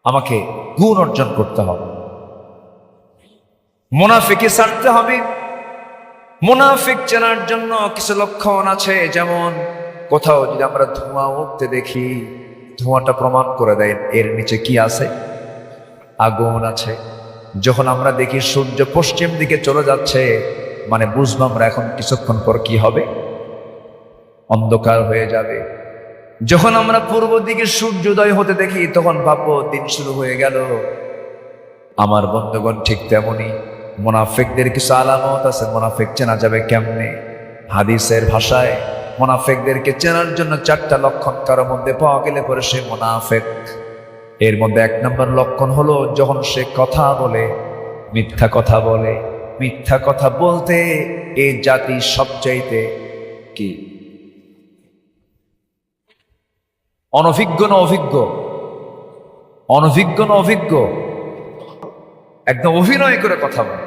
আমাকে গুণ অর্জন করতে হবে, মুনাফিকি ছাড়তে হবে। মুনাফিক চেনার জন্য কিছু লক্ষণ আছে, যেমন কোথাও যদি আমরা ধোঁয়া উঠতে দেখি, ধোঁয়াটা প্রমাণ করে দেয় এর নিচে কি আছে? আগুন আছে। যখন আমরা দেখি সূর্য পশ্চিম দিকে চলে যাচ্ছে, মানে বুঝবো আমরা এখন কিছুক্ষণ পর কি হবে? অন্ধকার হয়ে যাবে। যখন আমরা পূর্ব দিকে সূর্যোদয় হতে দেখি, তখন ভাববো দিন শুরু হয়ে গেল। আমার বন্ধুগণ, ঠিক তেমনি মুনাফিকদের কিছু আলামত আছে। মুনাফিক চেনা যাবে কেমনে? হাদিসের ভাষায় মুনাফিকদেরকে চেনার জন্য 4টা লক্ষণ কারোর মধ্যে পাওয়া গেলে পরে সে মুনাফিক। এর মধ্যে 1 নম্বর লক্ষণ হলো, যখন সে কথা বলে মিথ্যা কথা বলে। মিথ্যা কথা বলতে এই জাতি সবচাইতে কি অনভিজ্ঞ না অভিজ্ঞ? অনভিজ্ঞ না অভিজ্ঞ? একদম অভিনয় করে কথা বলে।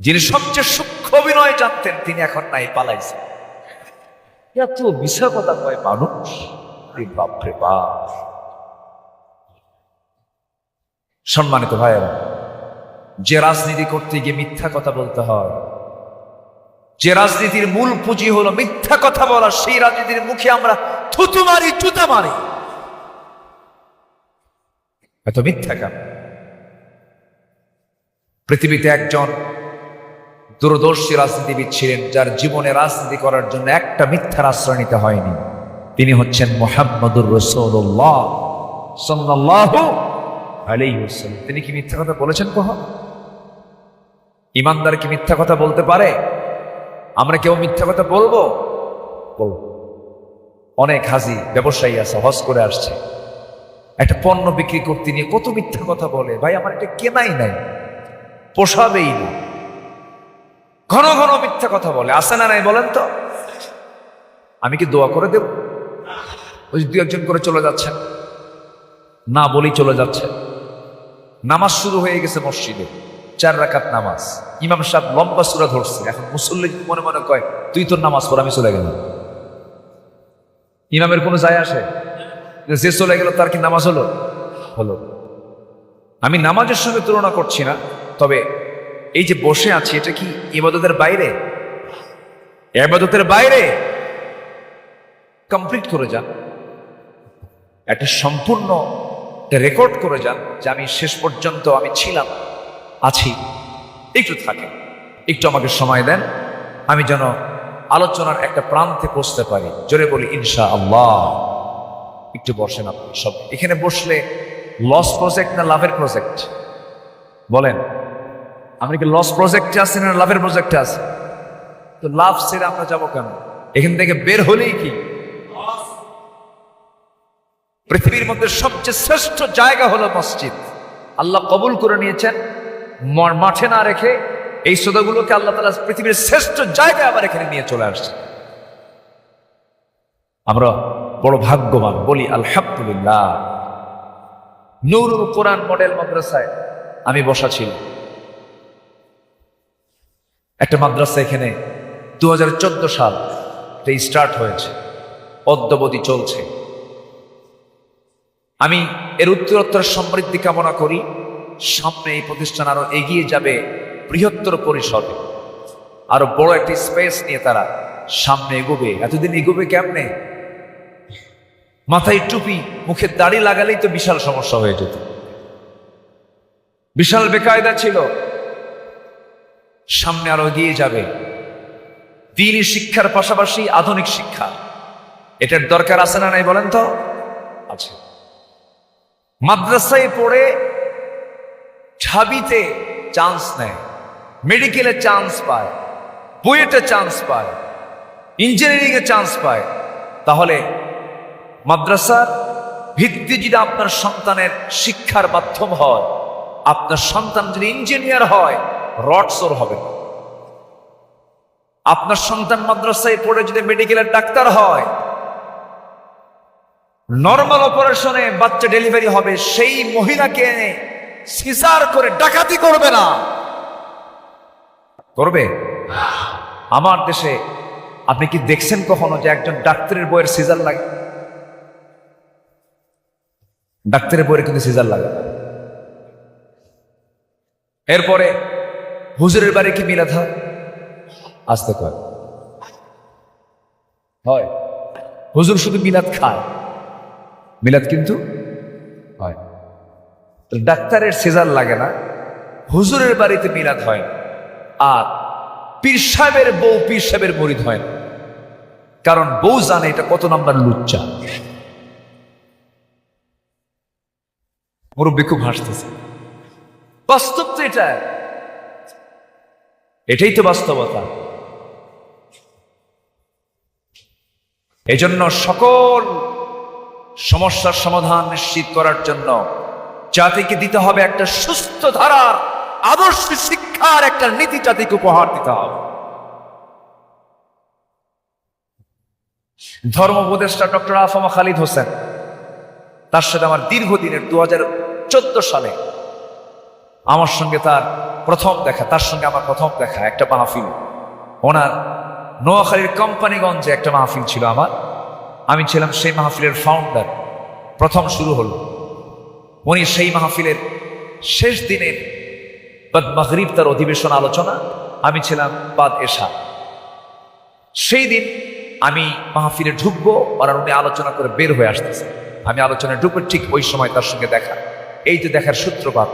যিনি সবচেয়ে সূক্ষ্ম অভিনয় জানতেন, তিনি এখন নাই, পালাইছেন। এত মিথ্যা কথা কয় মানুষ, বাপরে বাপ। সম্মানিত ভাইয়েরা, যে রাজনীতি করতে গিয়ে মিথ্যা কথা বলতে হয়, যে রাজনীতির মূল পুঁজি হলো মিথ্যা কথা বলা, সেই রাজনীতির মুখে আমরা থুতু মারি, জুতা মারি। এত মিথ্যা কেন? পৃথিবীতে একজন দূরদর্শী রাজনীতিবিদ ছিলেন, যার জীবনে রাজনীতি করার জন্য একটা মিথ্যার আশ্রয় নিতে হয়নি। তিনি হচ্ছেন মুহাম্মদুর রাসূলুল্লাহ সাল্লাল্লাহু আলাইহি ওয়াসাল্লাম। তিনি কি মিথ্যা কথা বলেছেন কখনো? ইমানদার কি মিথ্যা কথা বলতে পারে? আমরা কেউ মিথ্যা কথা বলবো? অনেক হাজি ব্যবসায়ী আছে, হজ করে আসছে, একটা পণ্য বিক্রি করতে নিয়ে কত মিথ্যা কথা বলে। ভাই, আমার এটা কেনাই নাই, পোষাবেই না। ঘন ঘন মিথ্যা কথা বলে। আছে না নাই বলেন তো? আমি কি দোয়া করে দেব? ওই 2-1 করে চলে যাচ্ছেন, না বলেই চলে যাচ্ছে। নামাজ শুরু হয়ে গেছে মসজিদে, 4 রাকাত নামাজ। ইমাম সাহেব লম্বা সূরা ধরছে। এখন মুসল্লি মনে মনে কয়, তুই তোর নামাজ পড়, আমি চলে গেলাম। ইমামের কোনো যায় আসে? যে চলে গেল তার কি নামাজ হলো? হলো। আমি নামাজের সঙ্গে তুলনা করছি না, তবে এই যে বসে আছি, এটা কি ইবাদতের বাইরে? ইবাদতের বাইরে। কমপ্লিট করে যান, একটা সম্পূর্ণ রেকর্ড করে যান যে আমি শেষ পর্যন্ত আমি ছিলাম, আছি। একটু থাকেন, একটু আমাকে সময় দেন, আমি যেন আলোচনার একটা প্রান্তে পৌঁছতে পারি। জোরে বলি ইনশাআল্লাহ। একটু বসেন আপনি সব। এখানে বসলে লস প্রজেক্ট না লাভের প্রজেক্ট? বলেন। আমরা কি লস প্রজেক্টে আছি না লাভের প্রজেক্টে আছি? তো লাভ ছেড়ে আমরা যাবো কেন? এখান থেকে বের হলেই কি পৃথিবীর মধ্যে সবচেয়ে শ্রেষ্ঠ জায়গা হলো মসজিদ। আল্লাহ কবুল করে নিয়েছেন, মাঠে না রেখে এই সদাগুলোকে আল্লাহ তাআলা পৃথিবীর শ্রেষ্ঠ জায়গায় আবার এখানে নিয়ে চলে আসছে। আমরা বড় ভাগ্যবান, বলি আলহামদুলিল্লাহ। নূরুল কোরআন মডেল মাদ্রাসায় আমি বসা ছিল। একটা মাদ্রাসা এখানে 2014 সাল স্টার্ট হয়েছে, অদ্যাবধি চলছে। আমি এর উত্তরোত্তর সমৃদ্ধি কামনা করি। সামনে এই প্রতিষ্ঠান আরো এগিয়ে যাবে, বৃহত্তর পরিসরে আরো বড় একটি স্পেস নিয়ে তারা সামনে এগোবে। এতদিন এগোবে কেমনে? মাথায় টুপি, মুখে দাড়ি লাগালেই তো বিশাল সমস্যা হয়ে যেত, বিশাল বেকায়দা ছিল। সামনে আরো এগিয়ে যাবে। দ্বীনি শিক্ষার পাশাপাশি আধুনিক শিক্ষা, এটার দরকার আছে না নাই বলেন তো? আছে। মাদ্রাসায় পড়ে ঢাবিতে চান্স নেয়, মেডিকেলে চান্স পায়, বুয়েটে চান্স পায়, ইঞ্জিনিয়ারিং এ চান্স পায়। তাহলে মাদ্রাসার ভিত্তি যদি আপনার সন্তানের শিক্ষার মাধ্যম হয়, আপনার সন্তান যদি ইঞ্জিনিয়ার হয়, রডসোর হবে না। আপনার সন্তান মাদ্রাসায় পড়ে যদি মেডিকেলের ডাক্তার হয়, নর্মাল অপারেশনে বাচ্চা ডেলিভারি হবে, সেই মহিলাকে এনে সিজার করে ডাকাতি করবে না, করবে? আমার দেশে আপনি কি দেখছেন কখনো যে একজন ডাক্তারের বইয়ের সিজার লাগে? ডাক্তারের বইয়ের কিন্তু সিজার লাগে না। এরপরে হুজুরের বাড়ি কি মিলাদ হয়? আসতে কয় হয়। হুজুর শুধু মিলাদ খায়, মিলাদ কিন্তু হয়। ডাক্তারের সিজার লাগে না, হুজুরের বাড়িতে মিলাদ হয়। আর পীর সাহেবের বউ পীর সাহেবের মুরিদ হয় না, কারণ বউ জানে এটা কত নাম্বার লুচ্চা। মুরব্বী খুব হাসতেছে, বাস্তব তো এটা, এটাই তো বাস্তবতা। এজন্য সকল সমস্যার সমাধান নিশ্চিত করার জন্য জাতিকে দিতে হবে একটা সুস্থ ধারার আদর্শ শিক্ষার একটা নীতি, জাতিকে উপহার দিতে হবে। ধর্ম উপদেষ্টা ডক্টর আফামা খালিদ হোসেন, তার সাথে আমার দীর্ঘদিনের 2014 সালে আমার সঙ্গে তার প্রথম দেখা, তার সঙ্গে আমার প্রথম দেখা একটা মাহফিল, ওনার নোয়াখালীর কোম্পানিগঞ্জে একটা মাহফিল ছিল আমার, আমি ছিলাম সেই মাহফিলের ফাউন্ডার। প্রথম শুরু হলো, উনি সেই মাহফিলের শেষ দিনের বাদ মাগরিব তার অধিবেশন আলোচনা, আমি ছিলাম বাদ এশা। সেই দিন আমি মাহফিলে ঢুকবো, আর উনি আলোচনা করে বের হয়ে আসতেছে, আমি আলোচনায় ঢুকবো, ঠিক ওই সময় তার সঙ্গে দেখা। এই যে দেখার সূত্রপাত,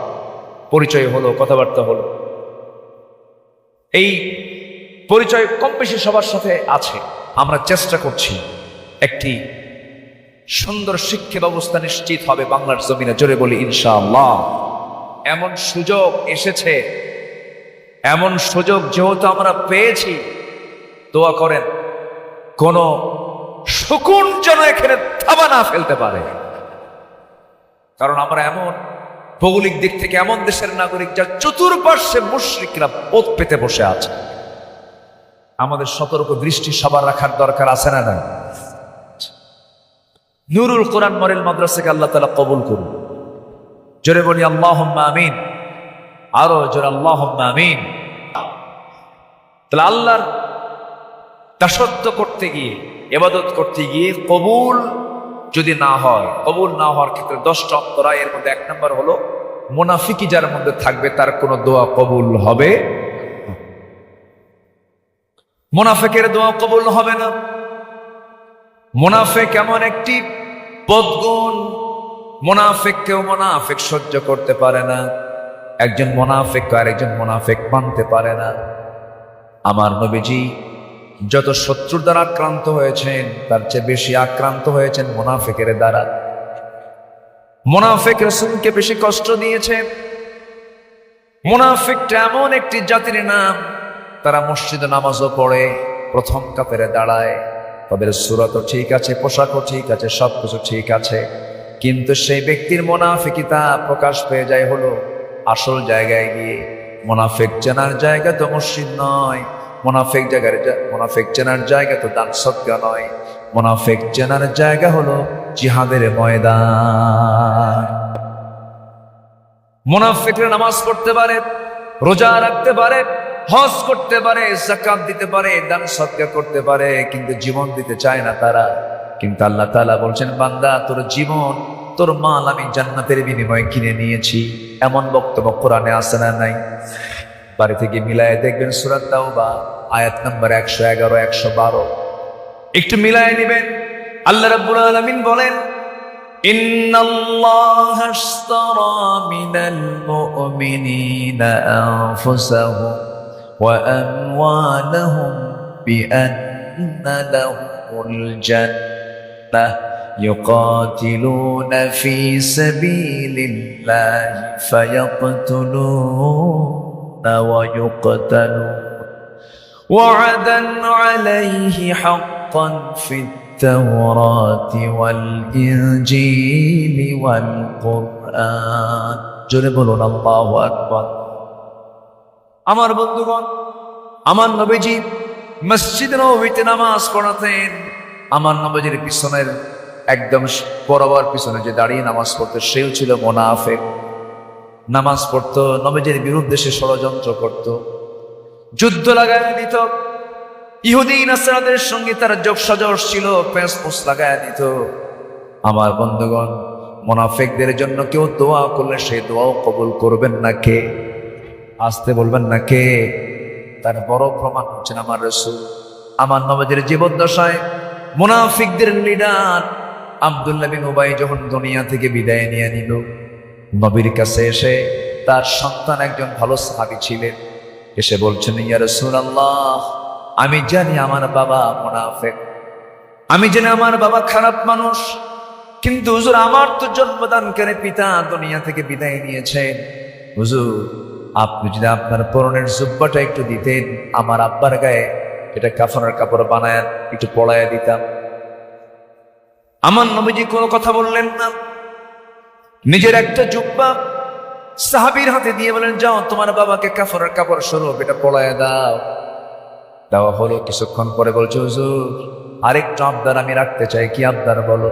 পরিচয় হলো, কথাবার্তা হলো। এই পরিচয় কম বেশি সবার সাথে আছে। আমরা চেষ্টা করছি একটি সুন্দর শিক্ষা ব্যবস্থা নিশ্চিত হবে বাংলার জমিনে, জোরে বলি ইনশাআল্লাহ। এমন সুযোগ এসেছে, এমন সুযোগ যেহেতু আমরা পেয়েছি, দোয়া করেন কোন শকুন যেন এখানে থাবা না ফেলতে পারে। কারণ আমরা এমন ভৌগোলিক দিক থেকে এমন দেশের নাগরিক যার চতুর্পার্শ্বে মুশরিকরা পথ পেতে বসে আছে। আমাদের সতর্ক দৃষ্টি সবার রাখার দরকার আছে না? না। নূরুল কোরআন মডেল মাদ্রাসাকে আল্লাহ তাআলা কবুল করুন, জোরে বলি আল্লাহুম্মা আমিন, আরো জোরে আল্লাহুম্মা আমিন। তাহলে আল্লাহর দাসত্ব করতে গিয়ে, ইবাদত করতে গিয়ে কবুল যদি না হয়, কবুল না হওয়ার ক্ষেত্রে 10টা অন্তরা। এর মধ্যে 1 নম্বর হলো মুনাফিকি যার মধ্যে থাকবে তার কোনো দোয়া কবুল হবে, মুনাফিকের দোয়া কবুল হবে না। মুনাফিক এমন একটি বদগুণ, মুনাফিক কেউ মুনাফিক সহ্য করতে পারে না। একজন মুনাফিক আর একজন মুনাফিক মানতে পারে না। আমার নবীজি যত শত্রুর দ্বারা আক্রান্ত হয়েছেন, তার চেয়ে বেশি আক্রান্ত হয়েছেন মুনাফিকের দ্বারা। মুনাফিক রাসূলকে বেশি কষ্ট দিয়েছে। মুনাফিকটা এমন একটি জাতির নাম, তারা মসজিদে নামাজও পড়ে, প্রথম কাতারে দাঁড়ায়, তাদের সূরাতও ঠিক আছে, পোশাকও ঠিক আছে, সবকিছু ঠিক আছে, কিন্তু সেই ব্যক্তির মুনাফিকিতা প্রকাশ পেয়ে যায় হলো আসল জায়গায় গিয়ে। মুনাফিক চেনার জায়গা তো মসজিদ নয়, মুনাফিক চেনার জায়গা তো দান সদকা নয়, মুনাফিক চেনার জায়গা হলো জিহাদের ময়দান। মুনাফিকরা নামাজ পড়তে পারে, রোজা রাখতে পারে, হজ করতে পারে, যাকাত দিতে পারে, দান সদকা করতে পারে, কিন্তু জীবন দিতে চায় না তারা। কিন্তু আল্লাহ তাআলা বলছেন, বান্দা তোর জীবন, তোর মাল আমি জান্নাতের বিনিময়ে কিনে নিয়েছি। এমন বক্তব্য কোরআনে আছে না নাই? বাড়ি থেকে মিলায়ে দেখবেন সূরা তাওবা আয়াত নাম্বার 111, 112, একটু মিলায়ে নেবেন। আল্লাহ রাব্বুল আলামিন বলেন, ইন্নাল্লাহা আশতারা মিনাল মুমিনিনা আনফুসাহুম ওয়া আমওয়ালাহুম বিআন্না লাহুমুল জান্নাহ ইউকাতিলুনা ফি সাবিলিল্লাহি ফায়াকতুলুনা ওয়া ইউকতালুন ওয়া'দান আলাইহি হাক্কান ফিত التوراة والإنجيل والقرآن। জোরে বলুন আল্লাহু আকবার। আমার বন্ধুগণ, আমার নবীজি মসজিদ নববীতে নামাজ পড়াতেন। আমার নবীজির পিছনের একদম বরাবর পিছনে যে দাঁড়িয়ে নামাজ পড়তো সেও ছিল মুনাফিক। নামাজ পড়তো, নবীজির বিরুদ্ধে সে ষড়যন্ত্র করত, যুদ্ধ লাগায় দিত, ইহুদি নাসারাদের সঙ্গে তার যোগসাজশ ছিল, পেঁচপুষ লাগায় দিত। আমার বন্ধুগণ, মুনাফিকদের জন্য কেউ দোয়া করলে সেই দোয়াও কবুল করবেন না কে? আসতে বলবেন না কে? তার বড় প্রমাণ হচ্ছেন আমার রাসূল। আমার নবীর জীবদ্দশায় মুনাফিকদের লিডার আব্দুল্লাহ বিন উবাই যখন দুনিয়া থেকে বিদায় নিয়ে নিল, নবীর কাছে এসে তার সন্তান একজন ভালো সাহাবী ছিলেন, এসে বলছেন, ইয়া রাসূলুল্লাহ, আমি জানি আমার বাবা মুনাফিক, আমি জানি আমার বাবা খারাপ মানুষ, কিন্তু হুজুর আমার তো জন্মদানকারী পিতা দুনিয়া থেকে বিদায় নিয়েছেন। হুজুর, আপনি যদি আপনার পরনের জুব্বাটা একটু দিতেন, আমার আব্বার গায়ে এটা কাফনের কাপড় বানায় একটু পড়ায় দিতাম। আমার নবীজি কোনো কথা বললেন না, নিজের একটা জুব্বা সাহাবীর হাতে দিয়ে বলেন, যাও তোমার বাবাকে কাফনের কাপড় স্বরূপ এটা পড়ায় দাও। দেওয়া হলো। কিছুক্ষণ পরে বলছে, হুজুর আরেকটু আবদার আমি রাখতে চাই। কি আবদার বলো?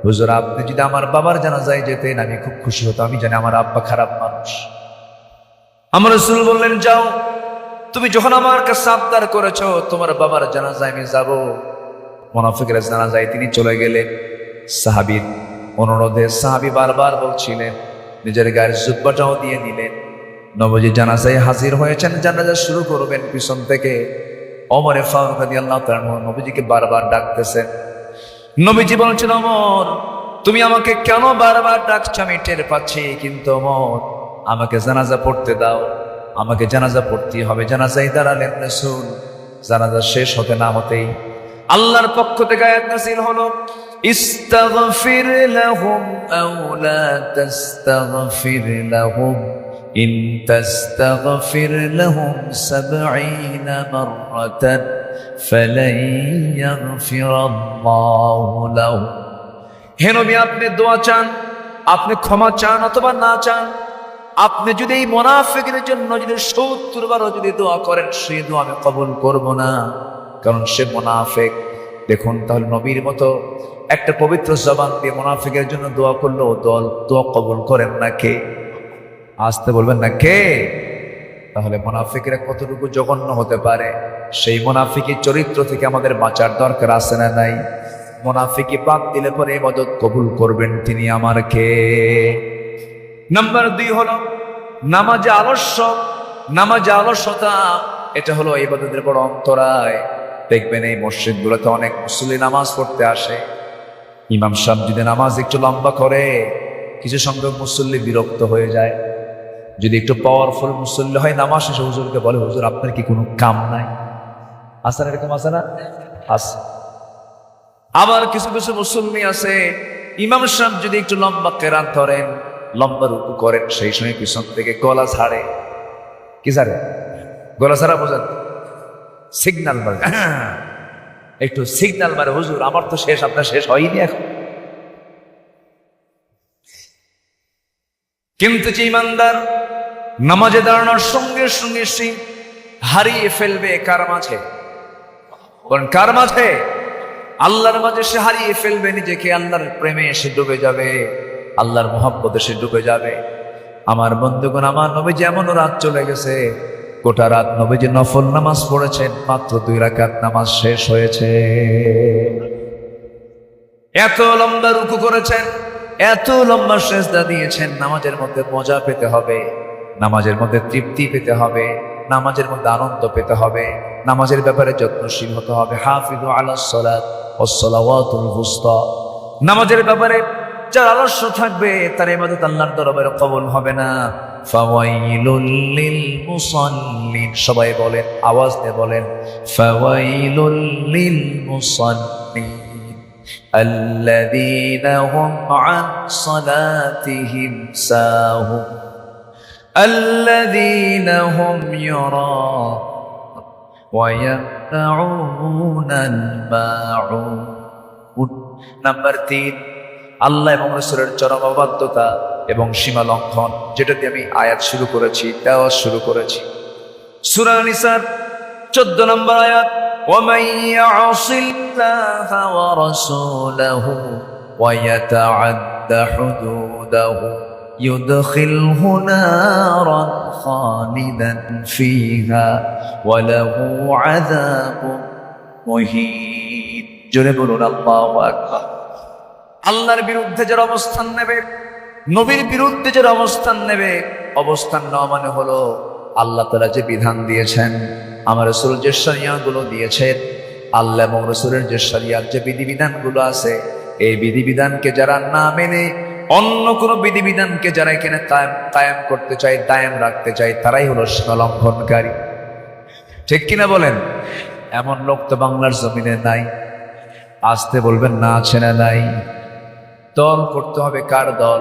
হুজুর, আপনি যদি আমার বাবার জানাজায় যেতেন আমি খুব খুশি হতো, আমি জানি আমার আব্বা খারাপ মানুষ। আমার রাসূল বললেন, যাও, তুমি যখন আমার কাছে আবদার করেছো তোমার বাবার জানাজায় আমি যাব। মুনাফিকের জানাজায় তিনি চলে গেলেন। সাহাবীর অনুরোধে সাহাবী বারবার বলছিলেন, নিজের গায়ের জুব্বাটাও দিয়ে নিলেন। নবীজি জানাজায় হাজির হয়েছেন, জানাজা শুরু করবেন পিছন থেকে। ওমরে ফারুক রাদিয়াল্লাহু তাআলা নবীজিকে বারবার ডাকতেছেন। নবীজি বলছেন, ওমর তুমি আমাকে কেন বারবার ডাকছো আমি টের পাচ্ছি, কিন্তু ওমর আমাকে জানাজা পড়তে দাও, আমাকে জানাজা পড়তেই হবে। জানাজায় দাঁড়ালেন রাসূল। জানাজা শেষ হতে না হতেই আল্লাহর পক্ষ থেকে আয়াত নাযিল হলো, ইস্তাগফির লাহুম আও লা তাস্তাগফির লাহুম ইন তাস্তাগফির লাহুম ৭০ মাররাতান ফালান ইয়াগফিরাল্লাহু লাহুম। হে নবী, আপনি দোয়া চান, আপনি ক্ষমা চান অথবা না চান, আপনি যদি এই মুনাফিকের জন্য যদি ৭০ বারও যদি দোয়া করেন, সেই দোয়া আমি কবুল করব না, কারণ সে মুনাফিক। দেখুন তাহলে নবীর মতো একটা পবিত্র জবান দিয়ে মুনাফিকের জন্য দোয়া করলো, দোয়া কবুল করেন না কে? আসতে বলবেন না কে? তাহলে মুনাফিকরা কতটুকু জঘন্য হতে পারে, সেই মুনাফিকের চরিত্র থেকে আমাদের বাঁচার দরকার আছে না নাই? মুনাফিকি বাদ দিলে পরে ইবাদত কবুল করবেন তিনি আমার কে? নাম্বার 2 হলো নামাজে আলস্য। নামাজে আলস্যতা এটা হলো ইবাদতের বড় অন্তরায়। দেখবেন এই মসজিদগুলোতে অনেক মুসল্লি নামাজ পড়তে আসে, ইমাম সাহেব যদি নামাজ একটু লম্বা করে কিছু সংখ্যক মুসল্লি বিরক্ত হয়ে যায়। যদি একটু পাওয়ারফুল মুসল্লি হয়, নামাজ শেষে হুজুরকে বলে, হুজুর আপনার কি কোনো কাম নাই? আছে না, এরকম আছে না? আছে। আবার কিছু কিছু মুসল্লি আছে, ইমাম সাহেব যদি একটু লম্বা কেরাত ধরেন, লম্বা রুকু করেন, সেই সময় পিছন থেকে গলা ছাড়ে, কি স্যার গলা ছাড়া বোঝান, সিগন্যাল মারে, একটু সিগন্যাল মারে, হুজুর আমার তো শেষ, আপনার শেষ হয়নি এখন। কিন্তু যে ইমানদার নামাজে দাঁড়ানোর সঙ্গে সঙ্গে সে হারিয়ে ফেলবে কার মাঝে? কার মাঝে? আল্লাহর মাঝে সে হারিয়ে ফেলবে নিজেকে, আল্লাহর প্রেমে সে ডুবে যাবে, আল্লাহর মোহাব্বতে সে ডুবে যাবে। আমার বন্ধুগণ, আমার নবীজি এমনও রাত চলে গেছে, গোটা রাত নবীজি নফল নামাজ পড়েছেন, মাত্র 2 রাকাত নামাজ শেষ হয়েছে। এত লম্বা রুকু করেছেন, এত লম্বা সেজদা দিয়েছেন। নামাজের মধ্যে মজা পেতে হবে, নামাজের মধ্যে তৃপ্তি পেতে হবে, নামাজের মধ্যে আনন্দ পেতে হবে, নামাজের ব্যাপারে যত্নশীল হতে হবে। হাফিজু আলাস সালাত ওয়াস সালাওয়াতুল বুসতা। নামাজের ব্যাপারে যার আলস্য থাকবে তার ইবাদত আল্লাহর দরবারে কবুল হবে না। ফাওয়াইলুল লিল মুসাল্লিন, সবাই বলেন, আওয়াজ দিয়ে বলেন, ফাওয়াইলুল লিল মুসাল্লিন আল্লাযীনা হুম আন সালাতিহিম সাহুন আল্লাযীনা হুম ইউরাউন ওয়া ইয়ামনাউনাল মাউন। নাম্বার 3, আল্লাহ এবং রাসূলের চরম অবাধ্যতা এবং সীমা লঙ্ঘন, যেটা দিয়ে আমি আয়াত শুরু করেছি, তেলাওয়াত শুরু করেছি। সূরা নিসার 14 নম্বর আয়াত, وَمَن يَعْصِ اللَّهَ وَرَسُولَهُ وَيَتَعَدَّ حُدُودَهُ يُدْخِلْهُ نَارًا خَالِدًا فِيهَا وَلَهُ عَذَابٌ مُهِينٌ। জোরে বলুন আল্লাহু আকবার। আল্লাহর বিরুদ্ধে যারা অবস্থান নেবে, নবীর বিরুদ্ধে যারা অবস্থান নেবে, অবস্থান নেওয়া মানে হলো আল্লাহ তাআলা যে বিধান দিয়েছেন, আমার রাসূল যে শরিয়াতগুলো দিয়েছেন, আল্লাহ এবং রাসূলের যে শরিয়াত, যে বিধিবিধানগুলো আছে, এই বিধিবিধানকে যারা না মেনে অন্য কোনো বিধিবিধানকে যারা এখানে কায়েম করতে চায়, দায়েম রাখতে চায়, তারাই হলো সীমালঙ্ঘনকারী। ঠিক কিনা বলেন? এমন লোক তো বাংলার জমিনে নাই। আসতে বলবেন না, আছে না নাই? দল করতে হবে, কার দল?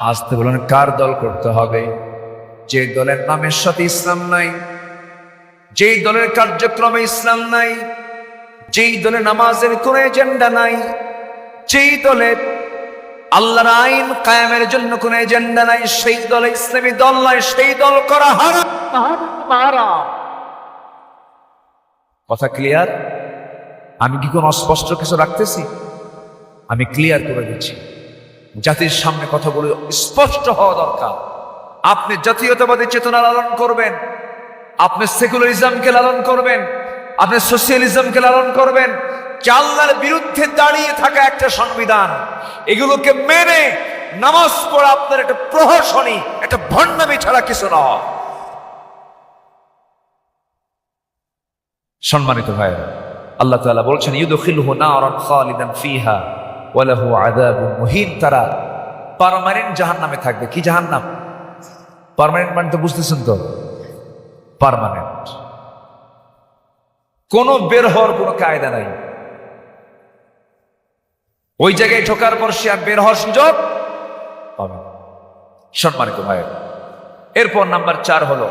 আসতে বলেন, কার দল করতে হবে? যে দলের নামের সাথে ইসলাম নাই, যেই দলের কার্যক্রমে ইসলাম নাই, যেই দলে নামাজের কোনো এজেন্ডা নাই, যেই দলে আল্লাহর আইন কায়েমের জন্য কোনো এজেন্ডা নাই, সেই দলে ইসলামী দল নয়, সেই দল করা হারাম। কথা ক্লিয়ার? আমি কি কোনো অস্পষ্ট কিছু রাখতেছি? আমি ক্লিয়ার করে দিচ্ছি, জাতির সামনে কথাগুলো স্পষ্ট হওয়া দরকার। আপনি জাতীয়তাবাদী চেতনা লালন করবেন, আপনি সেকুলারিজমকে লালন করবেন, আপনি সোশিয়ালিজমকে লালন করবেন, আল্লাহর বিরুদ্ধে দাঁড়িয়ে থাকা একটা সংবিধান, এগুলোকে মেনে নামাজ পড়া আপনার একটা প্রহসনী, একটা ভণ্ডামি ছাড়া কিছু নয়। সম্মানিত ভাইরা, আল্লাহ তাআলা বলছেন, ইউদখিলহু নারান খালিদান ফিহা ওয়া লাহু আযাবুন মুহিন। তারা পার্মানেন্ট জাহান্নামে থাকবে। কি জাহান্নাম? পার্মানেন্ট মানে তো বুঝতেছেন তো, পার্মানেন্ট, কোনো বের হওয়ার কোনো কায়দা নাই। ওই জায়গায় ঢোকার পর সে আর বের হওয়ার সুযোগ পাবে না। সম্মানিত ভাইরা, এরপর নাম্বার 4 হলো,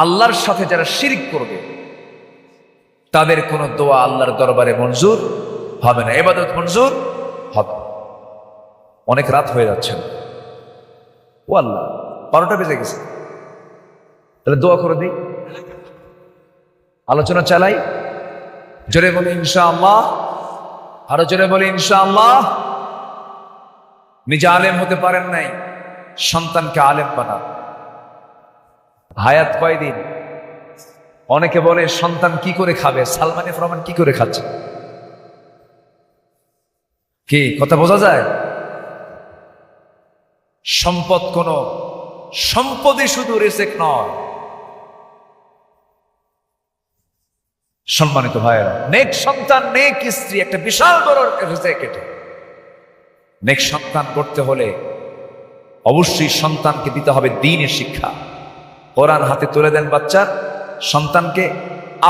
আল্লাহর সাথে যারা শিরক করবে তাদের কোনো দোয়া আল্লাহর দরবারে মঞ্জুর হবে না, ইবাদত মঞ্জুর হবে। অনেক রাত হয়ে যাচ্ছে, ও আল্লাহ 12টা বেজে গেছে, তাহলে দোয়া করে দিই, আলোচনা চালাই। জোরে বলি ইনশাআল্লাহ, আরো জোরে বলি ইনশাআল্লাহ। নিজে আলেম হতে পারেন নাই, সন্তানকে আলেম বানান। হায়াত কয়দিন? অনেকে বলে সন্তান কি করে খাবে, সালমান এফ রহমান কি করে খাচ্ছে? কি কথা বোঝা যায়? সম্পদ কোন সম্পদই শুধু রিজিক নয়। সম্মানিত ভাইয়েরা, নেক সন্তান, নেক স্ত্রী একটা বিশাল বড় রিজিক। এটা নেক সন্তান করতে হলে অবশ্যই সন্তানকে দিতে হবে দ্বীনের শিক্ষা। কোরআন হাতে তুলে দেন বাচ্চার, সন্তানকে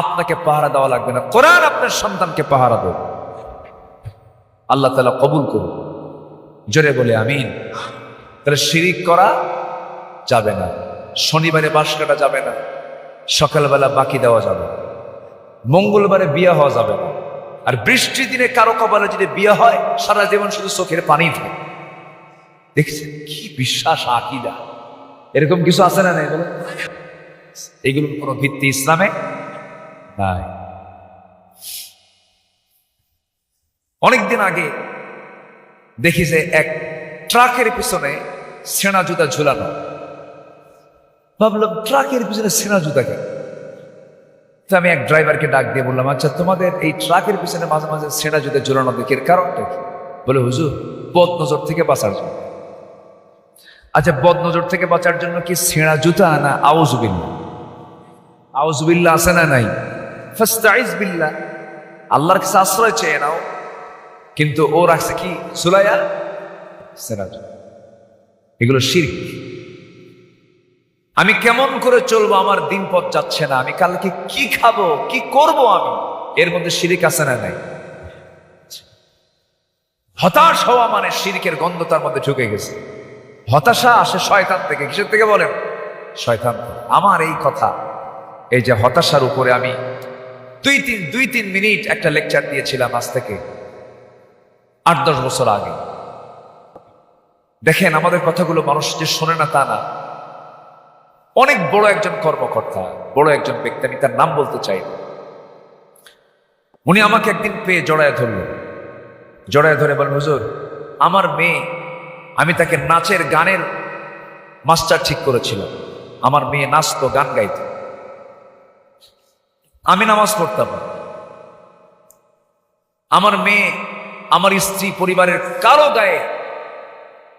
আপনাকে পাহারা দেওয়া লাগবে না, কোরআন আপনার সন্তানকে পাহারা দেবে। আল্লাহ তাআলা কবুল করুন, জোরে বলে আমিন। তাহলে শিরিক করা যাবে না। শনিবারে বাঁশ কাটা যাবে না, সকালবেলা বাকি দেওয়া যাবে না, মঙ্গলবারে বিয়ে হওয়া যাবে না, আর বৃষ্টির দিনে কারো কপালে যদি বিয়ে হয় সারা জীবন শুধু চোখের পানি থাকে। দেখছেন কি বিশ্বাস, আকীদা, এরকম কিছু আছে না? নাই বলে এগুলোর কোনো ভিত্তি ইসলামে নাই। অনেকদিন আগে দেখি যে এক ট্রাকের পিছনে ছেঁড়া জুতা ঝুলানো। ভাবলাম ট্রাকের পিছনে ছেঁড়া জুতা কেন? তো আমি এক ড্রাইভারকে ডাক দিয়ে বললাম, আচ্ছা তোমাদের এই ট্রাকের পিছনে মাঝে মাঝে ছেঁড়া জুতা ঝুলানো দেখি, এর কারণটা কি? বলে হুজুর, বদ নজর থেকে বাঁচার জন্য। আচ্ছা, বদ নজর থেকে বাঁচার জন্য কি ছেঁড়া জুতা না আউযুবিল্লাহ? আউযুবিল্লাহ আছে না নাই? ফাস্তাইজ বিল্লাহ, আল্লাহর কাছে আশ্রয় চেয়ে নাও। কিন্তু ও রাখছে কি ঝুলাইয়া ছেঁড়া জুতা। এগুলো শিরক। আমি কেমন করে চলবো? আমার দিন পথ যাচ্ছে না, আমি কালকে কি খাবো, কি করব আমি? এর মধ্যে শিরক আছে না নাই? হতাশ হওয়া মানে শিরকের গন্ধ তার মধ্যে ঢুকে গেছে। হতাশা আসে শয়তান থেকে। কিসের থেকে বলেন? শয়তান থেকে। আমার এই কথা, এই যে হতাশার উপরে আমি দুই তিন মিনিট একটা লেকচার দিয়েছিলাম আজ থেকে 8-10 বছর আগে। দেখেন আমাদের কথাগুলো মানুষ যে শোনে না তা না। অনেক বড় একজন কর্মকর্তা, বড় একজন ব্যক্তি, আমি তার নাম বলতে চাই না, উনি আমাকে একদিন পেয়ে জড়ায় ধরলেন। জড়ায় ধরে বলেন, হুজুর আমার মেয়ে, আমি তাকে নাচের গানের মাস্টার ঠিক করেছিলাম। আমার মেয়ে নাচতো, গান গাইতো, আমি নামাজ পড়তাম। আমার মেয়ে, আমার স্ত্রী, পরিবারের কারো গায়ে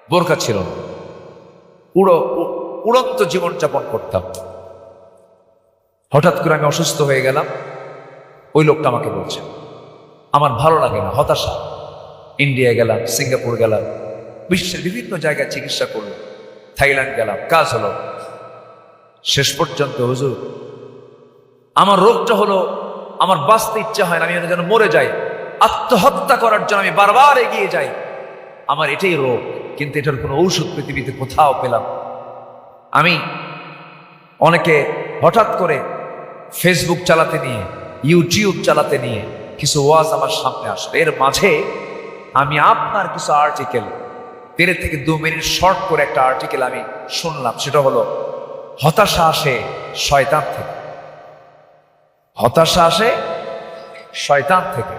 বোরকা ছিল না, উড়ন্ত জীবনযাপন করতাম। হঠাৎ করে আমি অসুস্থ হয়ে গেলাম। ওই লোকটা আমাকে বলছে আমার ভালো লাগে না, হতাশা। ইন্ডিয়া গেলাম, সিঙ্গাপুর গেলাম, বিশ্বের বিভিন্ন জায়গায় চিকিৎসা করলাম, থাইল্যান্ড গেলাম, কাজ হলো। শেষ পর্যন্ত হুজুর আমার রোগটা হলো, আমার বাঁচতে ইচ্ছা হয় না, আমি যেন মরে যাই। আত্মহত্যা করার জন্য আমি বারবার এগিয়ে যাই। আমার এটাই রোগ, কিন্তু এটার কোনো ঔষধ পৃথিবীতে কোথাও পেলাম। আমি অনেকে হঠাৎ করে ফেসবুক চালাতে নিয়ে, ইউটিউব চালাতে নিয়ে কিছু ওয়াজ আমার সামনে আসবে। এর মাঝে আমি আপনার কিছু আর্টিকেল 1.5 থেকে 2 মিনিট শর্ট করে একটা আর্টিকেল আমি শুনলাম। সেটা হলো হতাশা আসে শয়তান থেকে। হতাশা আসে শয়তান থেকে।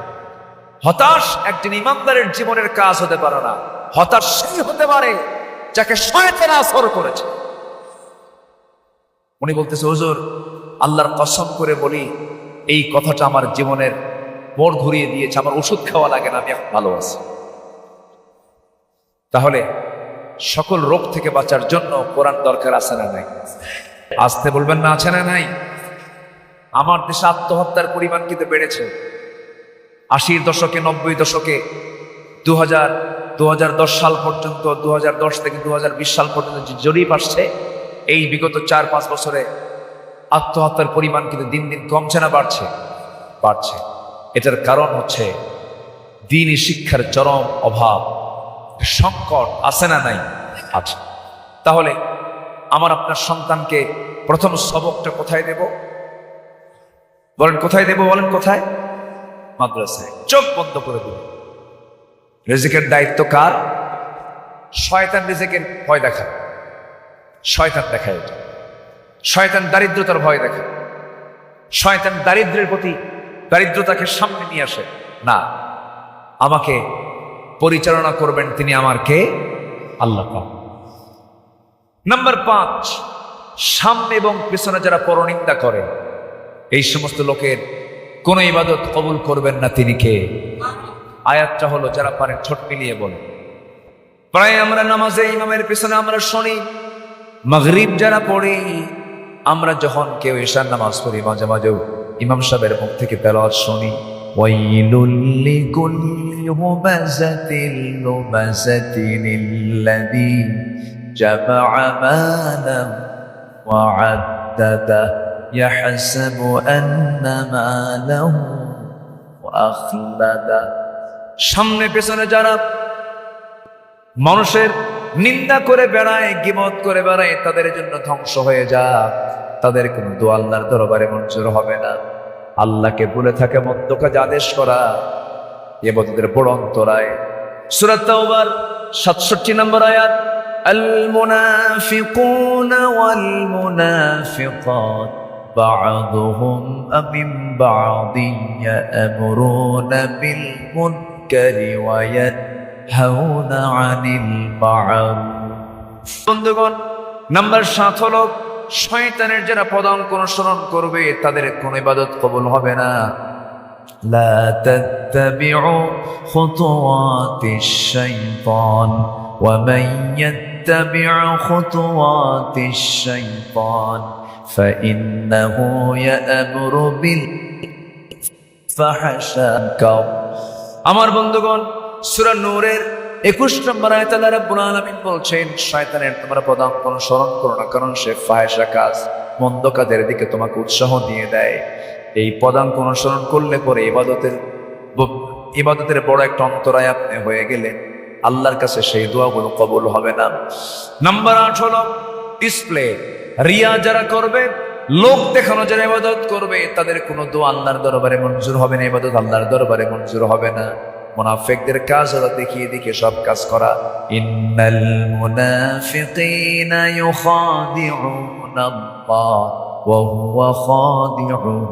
হতাশ একজন ইমানদারের জীবনের কাজ হতে পারে না। হতাশ সেই হতে পারে যাকে শয়তান আসর করেছে। উনি বলতেছে, হুজুর আল্লাহর কসম করে বলি, এই কথাটা আমার জীবনের মোড় ঘুরিয়ে দিয়েছে। আমার ওষুধ খাওয়া লাগে না, আমি এখন ভালো আছি। তাহলে সকল রোগ থেকে বাঁচার জন্য কোরআন দরকার আছে না নাই? আসতে বলবেন না, আছে না নাই? আমার দেশে আত্মহত্যার পরিমাণ কিন্তু বেড়েছে। 80-র দশকে, 90 দশকে, 2010 সাল পর্যন্ত, 2010 থেকে 2020 সাল পর্যন্ত যে জরিপ আসছে, এই বিগত 4-5 বছরে আত্মহত্যার পরিমাণ কিন্তু দিন দিন কমছে না বাড়ছে? বাড়ছে। এটার কারণ হচ্ছে দ্বীনি শিক্ষার চরম অভাব, সংকট আছে না নাই? আছে। তাহলে আমার আপনার সন্তানকে প্রথম সবকটা কোথায় দেব? বলেন কোথায় দেব? বলেন কোথায়? মাদ্রাসায়। চোখ বন্ধ করে দেব। রিজিকের দায়িত্ব কার? শয়তান রিজিকের ভয় দেখায়, শয়তান দেখায় এটা। শয়তান দারিদ্রতার ভয় দেখায়, শয়তান দারিদ্রের প্রতি, দারিদ্রতাকে সামনে নিয়ে আসে। না, আমাকে পরিচালনা করবেন তিনি আমার কে? আল্লাহ পাক। নাম্বার 5, সামনে এবং পেছনে যারা পরনিন্দা করে, এই সমস্ত লোকের কোন ইবাদত কবুল করবেন না তিনি কে? আয়াতটা হলো, যারা পারেন ঠোঁট মিলিয়ে বলে। প্রায় আমরা নামাজে ইমামের পেছনে আমরা শুনি, মাগরিব যারা পড়ি, আমরা যখন কেউ ঈশার নামাজ পড়ি, মাঝে মাঝেও ইমাম সাহেবের মুখ থেকে তেলাওয়াত শুনি, ওয়াইলুল লিকুল্লি হুমাযাতিল লুমাযাতিনিল্লাযী জামা'a মালান ওয়া 'আদ্দাদা ইয়াহসাবু আন্না মালাহু ওয়া আখলাদা। সামনে পেছনে যারা মানুষের নিন্দা করে বেড়ায়, গীবত করে বেড়ায়, তাদের জন্য ধ্বংস হয়ে যাক, তাদের কোনো দোয়া আল্লাহর দরবারে মঞ্জুর হবে না। আল্লাহকে ভুলে থাকে মন্দ কাজ আদেশ করা ইবাদতের বড় অন্তরায়। সূরা তাওবার 67 নম্বর আয়াত, আল মুনাফিকুনা ওয়াল মুনাফিকাত বা'দুহুম মিন বা'দিন ইয়া'মুরুনা বিল মুনকারি ওয়া ইয়ানহাউনা আনিল মা'রুফ। বন্ধুগণ, নাম্বার 7 হলো শয়তানের যারা পদাঙ্ক অনুসরণ করবে তাদের কোনো ইবাদত কবুল হবে না। লা তাত্তাবিউ খুতুওয়াতিশ শাইতান ওয়া মান ইয়াত্তাবিউ খুতুওয়াতিশ শাইতান ফাইন্নাহু ইয়া'মুরু বিল ফাহশা। আমার বন্ধুগণ, সূরা নূরের 21 নম্বর আয়াতে আল্লাহ রাব্বুল আলামিন বলছেন, শয়তানের তোমরা পদাঙ্ক অনুসরণ করো না, কারণ সে ফাহিশা কাজ, মন্দ কাজের দিকে তোমাকে উৎসাহ দিয়ে দেয়। এই পদাঙ্ক অনুসরণ করলে পরে ইবাদতের বড় একটা অন্তরায় আপনি হয়ে গেলে আল্লাহর কাছে সেই দোয়াগুলো কবুল হবে না। নাম্বার 8 হলো ডিসপ্লে, রিয়া যারা করবে, লোক দেখানো যারা ইবাদত করবে, তাদের কোনো দোয়া আল্লাহর দরবারে মঞ্জুর হবে না, ইবাদত আল্লাহর দরবারে মঞ্জুর হবে না। মুনাফিকদের কাজ হলো দেখিয়ে দেখিয়ে সব কাজ করা। ইন্নাল মুনাফিকিনা ইউখাদিউনা আল্লাহ ওয়া হুয়া খাদিউহুম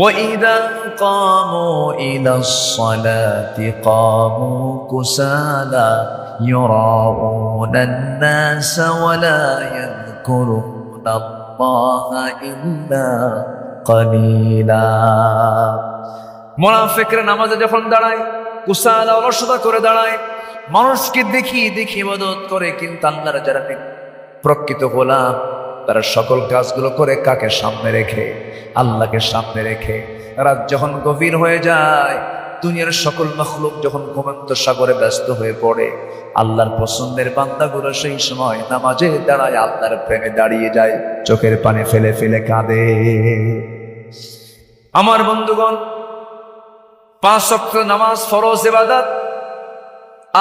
ওয়া ইযা কামু ইলাস সালাতি কামু কুসালা ইউরাউনান নাস ওয়া লা ইয়াযকুরুনা আল্লাহা ইল্লা কালিলা। মুনাফিকরা নামাজে যখন দাঁড়ায় কুসালা, অলসতা করে দাঁড়ায়, মানুষকে দেখি দেখি ইবাদত করে, কিন্তু আল্লাহর যারা প্রকৃত গোলাম তারা সকল কাজগুলো করে কাকে সামনে রেখে? আল্লাহকে সামনে রেখে। রাত যখন গভীর হয়ে যায়, দুনিয়ার সকল মাখলুক যখন ঘুমন্ত সাগরে ব্যস্ত হয়ে পড়ে, আল্লাহর পছন্দের বান্দাগুলো সেই সময় নামাজে দাঁড়ায়, আল্লাহর প্রেমে দাঁড়িয়ে যায়, চোখের পানি ফেলে ফেলে কাঁদে। আমার বন্ধুগণ, 5 ওয়াক্ত নামাজ ফরজ ইবাদত,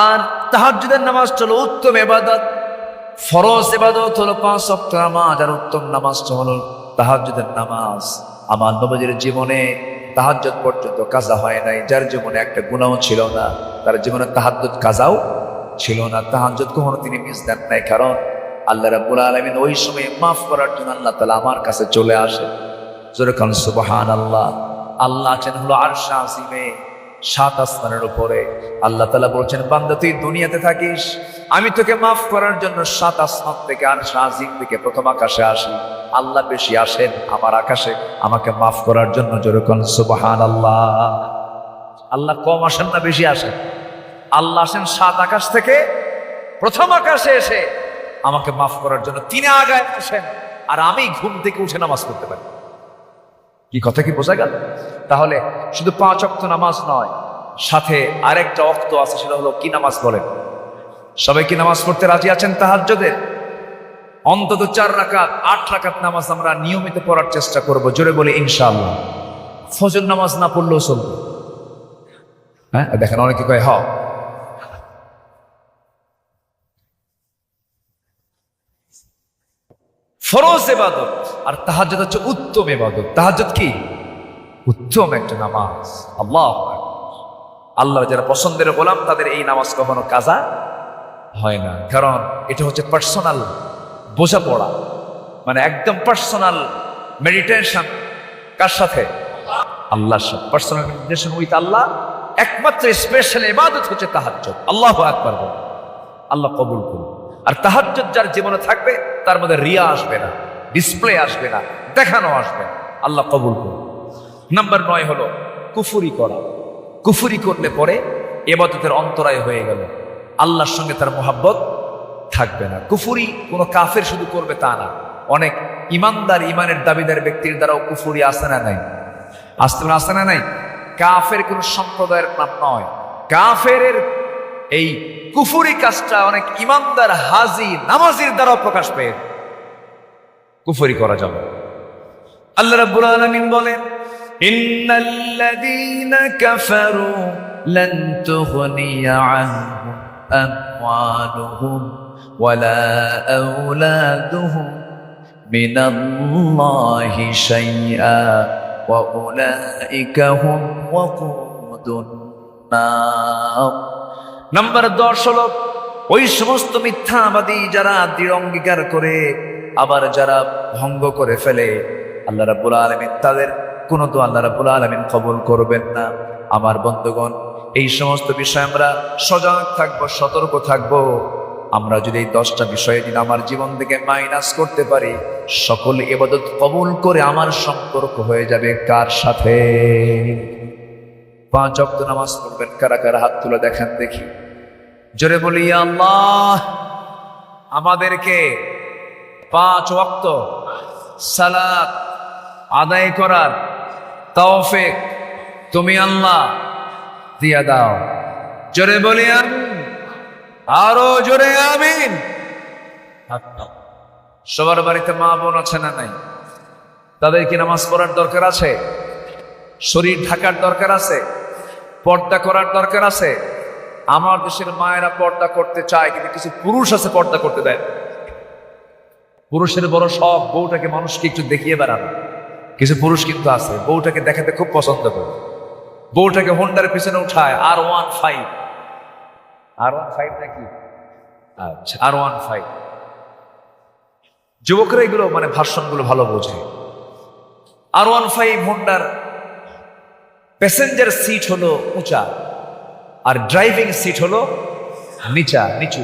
আর তাহাজ্জুদের নামাজ হলো উত্তম ইবাদত। ফরজ ইবাদত হলো 5 ওয়াক্ত নামাজ, আর উত্তম নামাজটা হলো তাহাজ্জুদের নামাজ। আমার নবীর জীবনে তাহাজ্জুদ পর্যন্ত কাজা হয় নাই। যার জীবনে একটা গুনাহ ছিল না, তার জীবনে তাহাজ্জুদ কাজাও ছিল না। তাহাজ্জুদ কখনো তিনি মিস দেন নাই, কারণ আল্লাহ রাব্বুল আলামিন ওই সময় মাফ করার জন্য আল্লাহ তাআলা আমার কাছে চলে আসে। জোরে কান সুবহানাল্লাহ। আল্লাহ আছেন হলো আরশ আজিমে, 7 আসমানের উপরে। আল্লাহ তাআলা বলছেন, বান্দা তুই দুনিয়াতে থাকিস, আমি তোকে মাফ করার জন্য 7 আসমান থেকে, আরশ আজিম থেকে প্রথম আকাশে আসি। আল্লাহ বেশি আসেন আমার আকাশে আমাকে মাফ করার জন্য। জোরে কান সুবহানাল্লাহ। আল্লাহ কম আসেন না বেশি আসেন? আল্লাহ আসেন 7 আকাশ থেকে প্রথম আকাশে এসে আমাকে মাফ করার জন্য। তিনি আগায় আসেন, আর আমি ঘুম থেকে উঠে নামাজ পড়তে পারি। কি কথা কি বোঝা গেল? তাহলে শুধু 5 ওয়াক্ত নামাজ নয়, সাথে আরেকটা ওয়াক্ত আছে, সেটা হলো কি নামাজ বলেন? সবাই কি নামাজ পড়তে রাজি আছেন? তাহাজ্জুদের অন্তত 4 রাকাত 8 রাকাত নামাজ আমরা নিয়মিত পড়ার চেষ্টা করব। জোরে বলি ইনশাআল্লাহ। ফজর নামাজ না পড়লেও চলবে। হ্যাঁ, দেখেন অনেকে কয় হ, ফরজ ইবাদত, আর তাহাজ্জুদ হচ্ছে উত্তম ইবাদত। তাহাজ্জুদ কি? উত্তম একটা নামাজ। আল্লাহ যারা পছন্দের গোলাম, তাদের এই নামাজ কখনো কাজা হয় না, কারণ এটা হচ্ছে পার্সোনাল বোঝাপড়া, মানে একদম পার্সোনাল মেডিটেশন। কার সাথে? আল্লাহর সাথে। পার্সোনাল মেডিটেশন উইথ আল্লাহ। একমাত্র স্পেশাল ইবাদত হচ্ছে তাহাজ্জুদ। আল্লাহু আকবার বলুন। আল্লাহ কবুল করুন। আর তাহাজ্জুদ যার জীবনে থাকবে, তার মধ্যে রিয়া আসবে না, ডিসপ্লে আসবে না, দেখানো আসবে না। আল্লাহ কবুল করুন। নাম্বার 9 হলো কুফরি করা। কুফরি করলে পরে ইবাদতের অন্তরায় হয়ে গেল, আল্লাহর সঙ্গে তার মোহাব্বত থাকবে না। কুফরি কোনো কাফের শুধু করবে তা না, অনেক ইমানদার, ইমানের দাবিদার ব্যক্তির দ্বারাও কুফরি আসে না নাই? আসে না নাই? কাফের কোন সম্প্রদায়ের নাম নয়। কাফের এই কুফরি কাজটা অনেক ইমানদার, হাজি, নামাজির দ্বারাও প্রকাশ পেয়ে কুফরি করা যাবে। আল্লাহ রাব্বুল আলামিন বলেন, ইন্নাল্লাযীনা কাফারু লান তুগনিয়া আনহুম আমওয়ালুহুম ওয়ালা আওলাদুহুম মিনাল্লাহি শাইআ ওয়া উলাইকা হুম ওয়াকুদুন নার। নাম্বার 10 হলো ওই সমস্ত মিথ্যাবাদী যারা দৃঢ় অঙ্গীকার করে আবার যারা ভঙ্গ করে ফেলে, আল্লাহ রাব্বুল আলামিন তাদের কোনো তো আল্লাহ রাব্বুল আলামিন কবুল করবেন না। আমার বন্ধুগণ, এই সমস্ত বিষয়ে আমরা সজাগ থাকবো, সতর্ক থাকবো। আমরা যদি এই 10টা বিষয়ে যদি আমার জীবন থেকে মাইনাস করতে পারি, সকল ইবাদত কবুল করে আমার সম্পর্ক হয়ে যাবে কার সাথে? 5 ওয়াক্ত নামাজ পড়বেন কারা কারা? হাত তুলে দেখেন দেখি, জোরে বলি ইয়া আল্লাহ। আমাদেরকে 5 ওয়াক্ত সালাত আদায় করার তৌফিক তুমি আল্লাহ দিয়া দাও। জোরে বলি আমিন, আরো জোরে আমিন। সবার বাড়িতে মা বোন আছে না নাই? তাদের কি নামাজ পড়ার দরকার আছে? শরীর ঢাকার দরকার আছে? পর্দা করার দরকার আছে? আমার দেশের মায়েরা পর্দা করতে চায়, কিন্তু কিছু পুরুষ আছে পর্দা করতে দেয়। পুরুষের বড় শখ বউটাকে মানুষকে একটু দেখিয়ে বেড়ানো। কিছু পুরুষ কিন্তু আছে বউটাকে দেখাতে খুব পছন্দ করে, বউটাকে হোন্ডার পিছনে উঠায় R15 নাকি? আচ্ছা, R15। যুবকরা এগুলো মানে ভার্সনগুলো ভালো বোঝে। R15 হোন্ডার প্যাসেঞ্জার সিট হলো উঁচা আর ড্রাইভিং সিট হলো নিচু,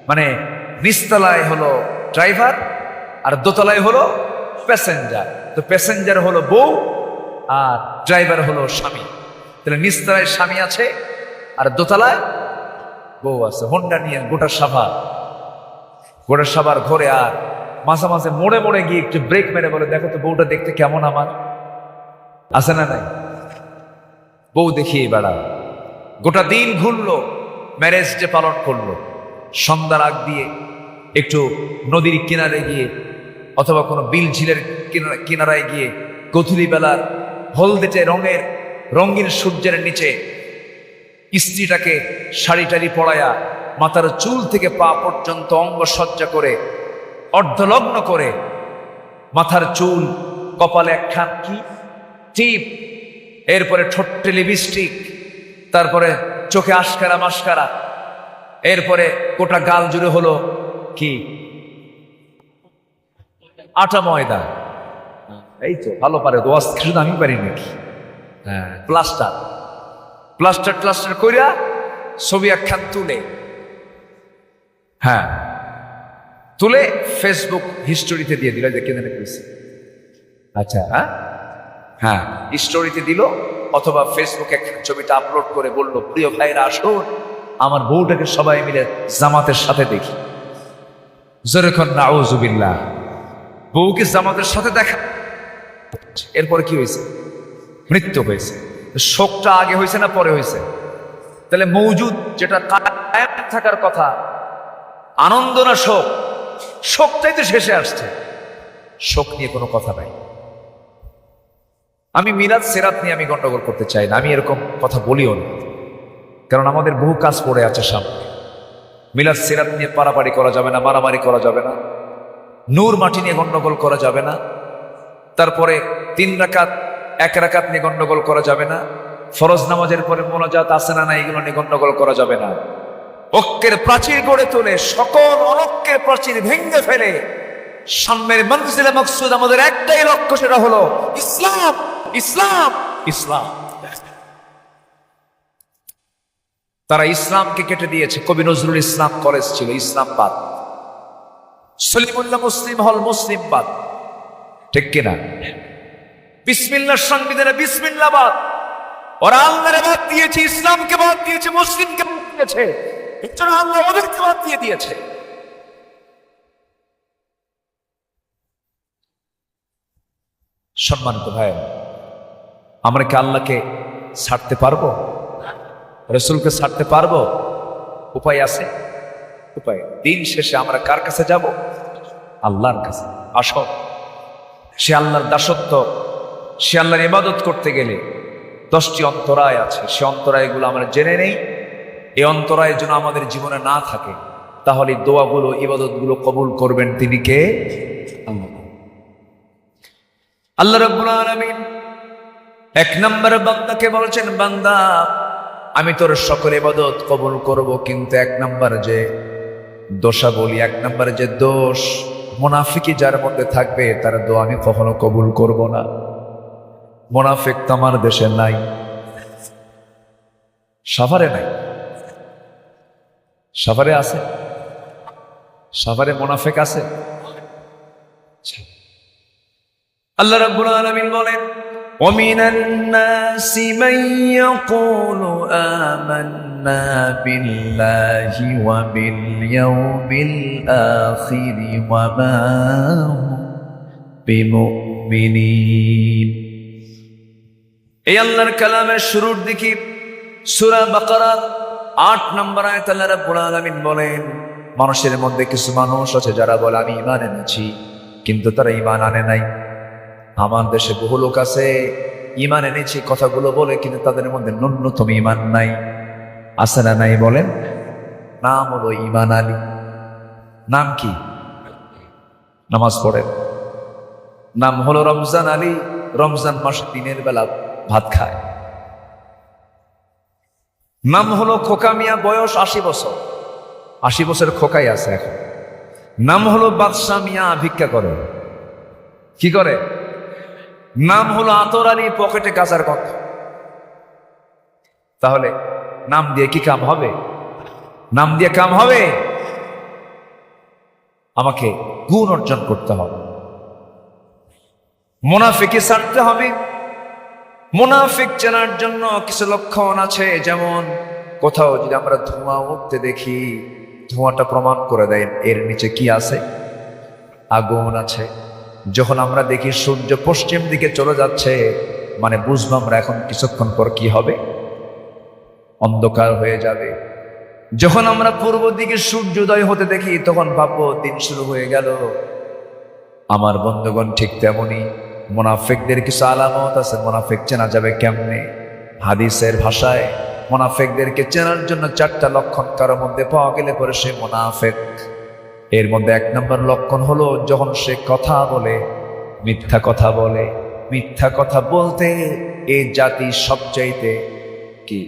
মানে নিচতলায় হলো ড্রাইভার আর দোতলায় হলো প্যাসেঞ্জার। তো প্যাসেঞ্জার হলো বউ আর ড্রাইভার হলো স্বামী। তাহলে নিচতলায় স্বামী আছে আর দোতলায় বউ আছে। হোন্ডা নিয়ে গোটা সাভার ঘরে, আর মাঝে মাঝে মোড়ে মোড়ে গিয়ে একটু ব্রেক মেরে বলে, দেখো তো বউটা দেখতে কেমন আমার, আছে না নাই? বউ দেখিয়ে বেড়া। গোটা দিন ঘুরলো, ম্যারেজ ডে পালন করলো, সন্ধ্যার আগ দিয়ে একটু নদীর কিনারে গিয়ে অথবা কোনো বিল ঝিলের কিনারায় গিয়ে গধূলি বেলার হলদেটে রঙিন সূর্যের নিচে স্ত্রীটাকে শাড়ি টাড়ি পরায়া মাথার চুল থেকে পা পর্যন্ত অঙ্গ সজ্জা করে অর্ধলগ্ন করে, মাথার চুল, কপালে একখান কি টিপ, এরপরে ঠোঁটে লিপস্টিক, তারপরে চোখে আশকারা মাস্কারা, এরপরে গোটা গাল জুড়ে হলো কি আটা ময়দা। এই তো ভালো পারে, দোয়াজ শুধু আমি পারি নাকি? হ্যাঁ, প্লাস্টার কইরা ছবি একখান তুলে ফেসবুক হিস্টোরিতে দিয়ে দিল, দেখে জানে করেছে। আচ্ছা, হ্যাঁ স্টোরিতে দিল, অথবা ফেসবুকে ছবিটা আপলোড করে বলল, প্রিয় ভাইরা আসুন আমার বউটাকে সবাই মিলে জামাতের সাথে দেখি। যেরকম নাউজুবিল্লাহ, বউকে জামাতের সাথে দেখা। এরপরে কি হয়েছে? মৃত্যু হয়েছে। শোকটা আগে হয়েছে না পরে হয়েছে? তাহলে মৌজুদ যেটা কায়েম থাকার কথা, আনন্দ না শোক? শোকটাই তো শেষে আসছে, শোক নিয়ে কোনো কথা নাই। আমি মিলাদ সেরাত নিয়ে আমি গন্ডগোল করতে চাই না, আমি এরকম কথা বলিও না, কারণ আমাদের বহু কাজ পড়ে আছে সামনে। মিলাদ সেরাত নিয়ে পারাপারি করা যাবে না, মারামারি করা যাবে না, নূর মাটি নিয়ে গন্ডগোল করা যাবে না, তারপরে 3 রাকাত 1 রাকাত নিয়ে গন্ডগোল করা যাবে না, ফরজ নামাজের পরে মোনাজাত আছে না না, এগুলো নিয়ে গন্ডগোল করা যাবে না। ঐক্যের প্রাচীর গড়ে তোলে, সকল অনৈক্যের প্রাচীর ভেঙে ফেলে সামনের মনজিলে মকসুদ আমাদের একটাই লক্ষ্য, সেটা হলো ইসলাম, ইসলাম, ইসলাম। তারা ইসলামকে কেটে দিয়েছে। কবি নজরুল ইসলাম কলেজ ছিল ইসলামবাদ, সলিমুল্লাহ মুসলিম হল মুসলিমবাদ, ঠিক কিনা? বিসমিল্লাহর সংবিধানে বিসমিল্লাহবাদ। ওরা আল্লাহরে বাদ দিয়েছে, ইসলামকে বাদ দিয়েছে, মুসলিমকে বাদ দিয়েছে, এজন্য আল্লাহ ওদেরকে বাদ দিয়ে দিয়েছে। সম্মানিত ভাই, আমরা কি আল্লাহকে ছাড়তে পারবো? রসুলকে ছাড়তে পারবো? উপায় আছে? উপায়। দিন শেষে আমরা কার কাছে যাব? আল্লাহর কাছে। আসো, সে আল্লাহর দাসত্ব, সে আল্লাহর ইবাদত করতে গেলে 10টি অন্তরায় আছে। সে অন্তরায়গুলো আমরা জেনে নেই, এই অন্তরায় যেন আমাদের জীবনে না থাকে, তাহলে দোয়াগুলো ইবাদতগুলো কবুল করবেন তিনি কে? আল্লাহ রাব্বুল আলামিন এক নম্বর বান্দাকে বলছেন, বান্দা আমি তোর সকল ইবাদত কবুল করব, কিন্তু এক নম্বর যে দোষা বলি, এক নম্বর যে দোষ মুনাফিকি যার মধ্যে থাকবে তার দোয়া আমি কখনো কবুল করব না। মুনাফিক তো আমার দেশে নাই, সাভারে নাই। সাভারে আছে? সাভারে মুনাফিক আছে? আল্লাহ রাব্বুল আলামিন বলেন, وَمِنَ النَّاسِ مَن يَقُولُ آمَنَّا بِاللَّهِ وَبِالْيَوْمِ الْآخِرِ وَمَا هُمْ بِمُؤْمِنِينَ। এই আল্লাহর কালামের শুরুর দিকে সূরা বাকারা ৮ নম্বর আয়াতে আল্লাহ রাব্বুল আলামিন বলেন, মানুষের মধ্যে কিছু মানুষ আছে যারা বলে আমি ঈমান এনেছি, কিন্তু তারা ঈমান আনে নাই। আমার দেশে বহু লোক আছে ঈমান এনেছি কথাগুলো বলে, কিন্তু তাদের মধ্যে ন্যূনতম ঈমান নাই। আছে না নাই বলেন? নাম হলো ঈমান আলী। নাম কি? নামাজ পড়েন। নাম হলো রমজান আলী। রমজান মাসে দিনের বেলা ভাত খায়। নাম হলো খোকা মিয়া, বয়স ৮০ বছর। ৮০ বছরের খোকাই আছে এখন। নাম হলো বাদশাহ মিয়া, ভিক্ষা করে। কি করে? নাম হলো আতর আলী, পকেটে গাজার গন্ধ। তাহলে নাম দিয়ে কি কাম হবে? নাম দিয়ে কাম হবে? আমাকে গুণ অর্জন করতে হবে, মুনাফিকি ছাড়তে হবে। মুনাফিক চেনার জন্য কিছু লক্ষণ আছে, যেমন কোথাও যদি আমরা ধোঁয়া উঠতে দেখি, ধোঁয়াটা প্রমাণ করে দেয় এর নিচে কি আছে? আগুন আছে। যখন আমরা দেখি সূর্য পশ্চিম দিকে চলে যাচ্ছে, মানে বুঝবো আমরা এখন কিছুক্ষণ পর কি হবে? অন্ধকার হয়ে যাবে। যখন আমরা পূর্ব দিকে সূর্যোদয় হতে দেখি, তখন ভাববো দিন শুরু হয়ে গেল। আমার বন্ধুগণ, ঠিক তেমনি মুনাফিকদের কিছু আলামত আছে। মুনাফিক চেনা যাবে কেমনে? হাদিসের ভাষায় মুনাফিকদেরকে চেনার জন্য 4টা লক্ষণ কারোর মধ্যে পাওয়া গেলে পরে সে মুনাফিক। এর মধ্যে 1 নম্বর লক্ষণ হলো যখন সে কথা বলে, মিথ্যা কথা বলে। মিথ্যা কথা বলতে এই জাতি সবচাইতে কি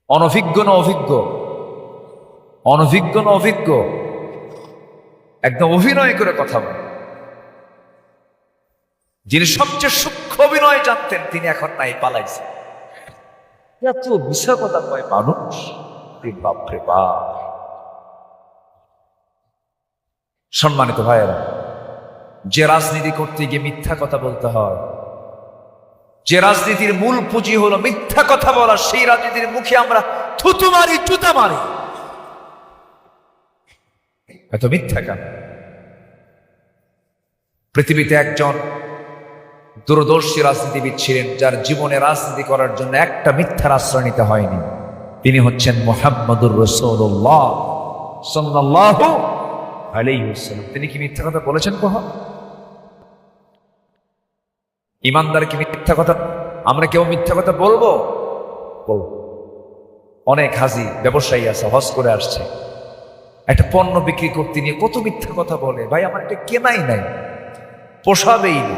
অনভিজ্ঞ না অভিজ্ঞ? অনভিজ্ঞ না অভিজ্ঞ? একদম অভিনয় করে কথা বলে। যিনি সবচেয়ে সূক্ষ্ম অভিনয় জানতেন তিনি এখন নাই, পালাইছে। এত মিথ্যা কথা কয় মানুষ, বাপরে বাপ। সম্মানিত ভাইয়েরা, যে রাজনীতি করতে গিয়ে মিথ্যা কথা বলতে হয়, যে রাজনীতির মূল পুঁজি হলো মিথ্যা কথা বলা, সেই রাজনীতির মুখে আমরা থুতু মারি, জুতা মারি। এত মিথ্যা কেন? পৃথিবীতে একজন দূরদর্শী রাজনীতিবিদ ছিলেন, যার জীবনে রাজনীতি করার জন্য একটা মিথ্যার আশ্রয় নিতে হয়নি। তিনি হচ্ছেন মুহাম্মদুর রাসূলুল্লাহ সাল্লাল্লাহু আলাইহি ওয়াসাল্লাম। তিনি কি মিথ্যা কথা বলেছেন কখনো? ইমানদার কি মিথ্যা কথা? আমরা কেউ মিথ্যা কথা বলবো? অনেক হাজি ব্যবসায়ী আছে, হজ করে আসছে, একটা পণ্য বিক্রি করতে নিয়ে কত মিথ্যা কথা বলে। ভাই আমার এটা কেনাই নাই, পোষাবেই না,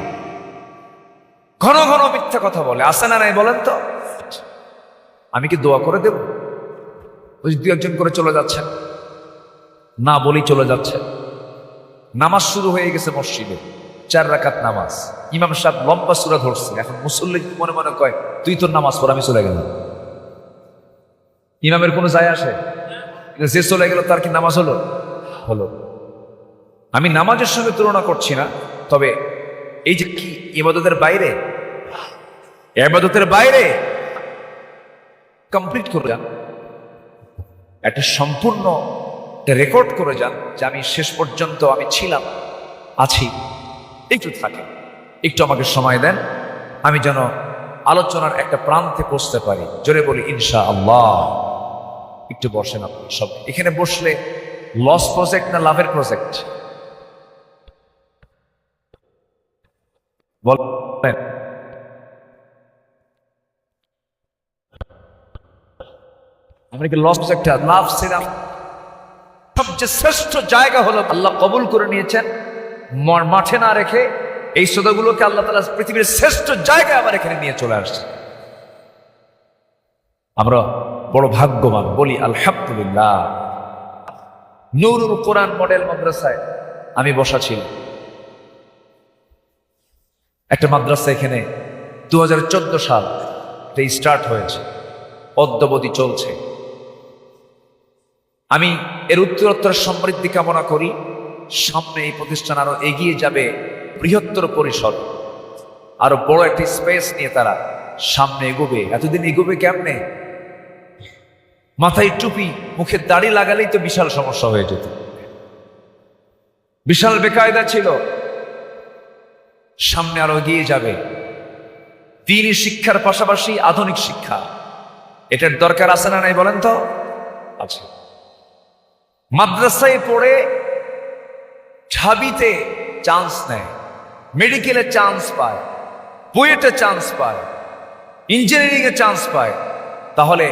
ঘন ঘন মিথ্যা কথা বলে। আসে না নাই বলেন তো? আমি কি দোয়া করে দেব? ওই 2-1 করে চলে যাচ্ছেন, না বলি চলে যাচ্ছে। নামাজ শুরু হয়ে গেছে মসজিদে, 4 রাকাত নামাজ। ইমাম সাহেব লম্বা সূরা ধরছে। এখন মুসল্লি মনে মনে কয় তুই তোর নামাজ পড়, আমি চলে গেলাম। ইমামের কোনো যায় আসে? যে চলে গেল তার কি নামাজ হলো? হলো। আমি নামাজের সঙ্গে তুলনা করছি না, তবে এই যে কি ইবাদতের বাইরে, ইবাদতের বাইরে কমপ্লিট করে যান, একটা সম্পূর্ণ রেকর্ড করে যান যে আমি শেষ পর্যন্ত আমি ছিলাম, আছি। একটু থাকে, একটু আমাকে সময় দেন, আমি যেন আলোচনার একটা প্রান্তে পৌঁছতে পারি। জোরে বলি ইনশাআল্লাহ। একটু বসেন আপনি সব। এখানে বসলে লস প্রজেক্ট না লাভের প্রজেক্ট বলেন? আমরা কি লস একটা লাভ ছিলাম। সবচেয়ে শ্রেষ্ঠ জায়গা হলো আল্লাহ কবুল করে নিয়েছেন, মাঠে না রেখে এই সদাগুলোকে আল্লাহ তাআলা পৃথিবীর শ্রেষ্ঠ জায়গায় আবার এখানে নিয়ে চলে আসছে। আমরা বড় ভাগ্যবান, বলি আলহামদুলিল্লাহ। নুরুল কোরআন মডেল মাদ্রাসায় আমি বসা ছিল। একটা মাদ্রাসা এখানে 2014 সাল স্টার্ট হয়েছে, অদ্যাবধি চলছে। আমি এর উত্তরোত্তর সমৃদ্ধি কামনা করি। সামনে এই প্রতিষ্ঠান আরো এগিয়ে যাবে, বৃহত্তর পরিসর, আরো বড় একটি স্পেস নিয়ে তারা সামনে এগোবে। এতদিন এগোবে কেমনে? মাথায় টুপি, মুখে দাড়ি লাগালেই তো বিশাল সমস্যা হয়ে যেত, বিশাল বেকায়দা ছিল। সামনে আরো এগিয়ে যাবে। দ্বীনি শিক্ষার পাশাপাশি আধুনিক শিক্ষা, এটার দরকার আছে না নাই বলেন তো? আছে। মাদ্রাসায় পড়ে ঢাবিতে চান্স নেয়, মেডিকেলে চান্স পায়, বুয়েটে চান্স পায়, ইঞ্জিনিয়ারিং এ চান্স পায়। তাহলে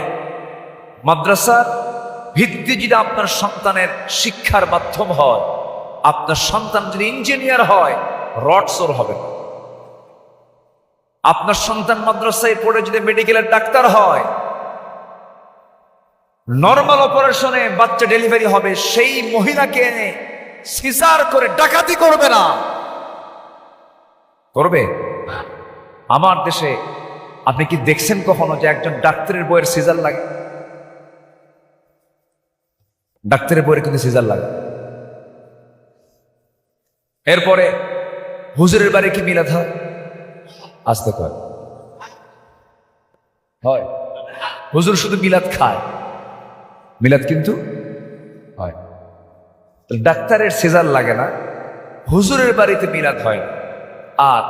মাদ্রাসার ভিত্তি যদি আপনার সন্তানের শিক্ষার মাধ্যম হয়, আপনার সন্তান যদি ইঞ্জিনিয়ার হয়, রডসোর হবে না। আপনার সন্তান মাদ্রাসায় পড়ে যদি মেডিকেলের ডাক্তার হয়, নর্মাল অপারেশনে বাচ্চা ডেলিভারি হবে, সেই মহিলাকে এনে সিজার করে ডাকাতি করবে না, করবে? আমার দেশে আপনি কি দেখছেন কখনো যে একজন ডাক্তারের বইয়ের সিজার লাগে? ডাক্তারের বইয়ের কিন্তু সিজার লাগে। এরপরে হুজুরের বাড়ি কি মিলাদ হয়? আসতে কয় হয়। হুজুর শুধু মিলাদ খায়, মিলাদ কিন্তু হয়। ডাক্তারের সিজার লাগে না, হুজুরের বাড়িতে মিলাদ হয় না। আর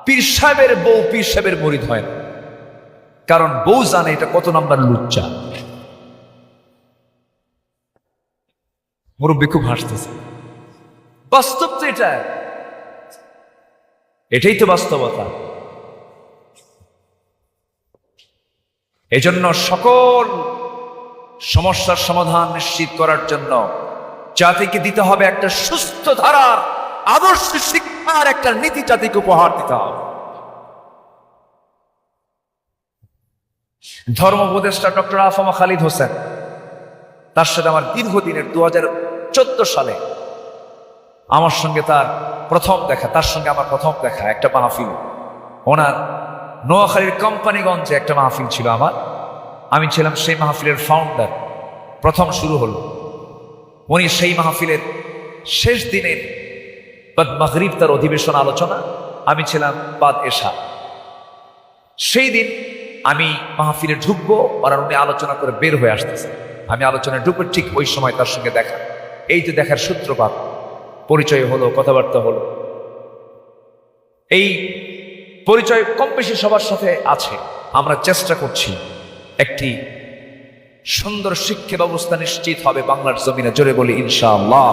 পীর সাহেবের বউ পীর সাহেবের মুরিদ হয় না, কারণ বউ জানে এটা কত নাম্বার লুচ্চা। মুরব্বী খুব হাসতেছে, বাস্তব তো এটা, এটাই তো বাস্তবতা। এজন্য সকল সমস্যার সমাধান নিশ্চিত করার জন্য জাতিকে দিতে হবে একটা সুস্থ ধারার আদর্শ শিক্ষার একটা নীতি, জাতিকে উপহার দিতে হবে। ধর্ম উপদেষ্টা ডক্টর আফামা খালিদ হোসেন, তার সাথে আমার দীর্ঘদিনের 2014 সালে আমার সঙ্গে তার প্রথম দেখা, তার সঙ্গে আমার প্রথম দেখা একটা মাহফিল। ওনার নোয়াখালীর কোম্পানিগঞ্জে একটা মাহফিল ছিল আমার, আমি ছিলাম সেই মাহফিলের ফাউন্ডার। প্রথম শুরু হলো, উনি সেই মাহফিলের শেষ দিনের বাদ মাগরিব তার অধিবেশন আলোচনা, আমি ছিলাম বাদ এশা। সেই দিন আমি মাহফিলে ঢুকবো, আর উনি আলোচনা করে বের হয়ে আসতেছে। আমি আলোচনায় ঢুকবো, ঠিক ওই সময় তার সঙ্গে দেখা। এই যে দেখার সূত্রপাত, পরিচয় হলো, কথাবার্তা হলো। এই পরিচয় কম বেশি সবার সাথে আছে। আমরা চেষ্টা করছি একটি সুন্দর শিক্ষা ব্যবস্থা নিশ্চিত হবে বাংলার জমিনে, জোরে বলি ইনশাআল্লাহ।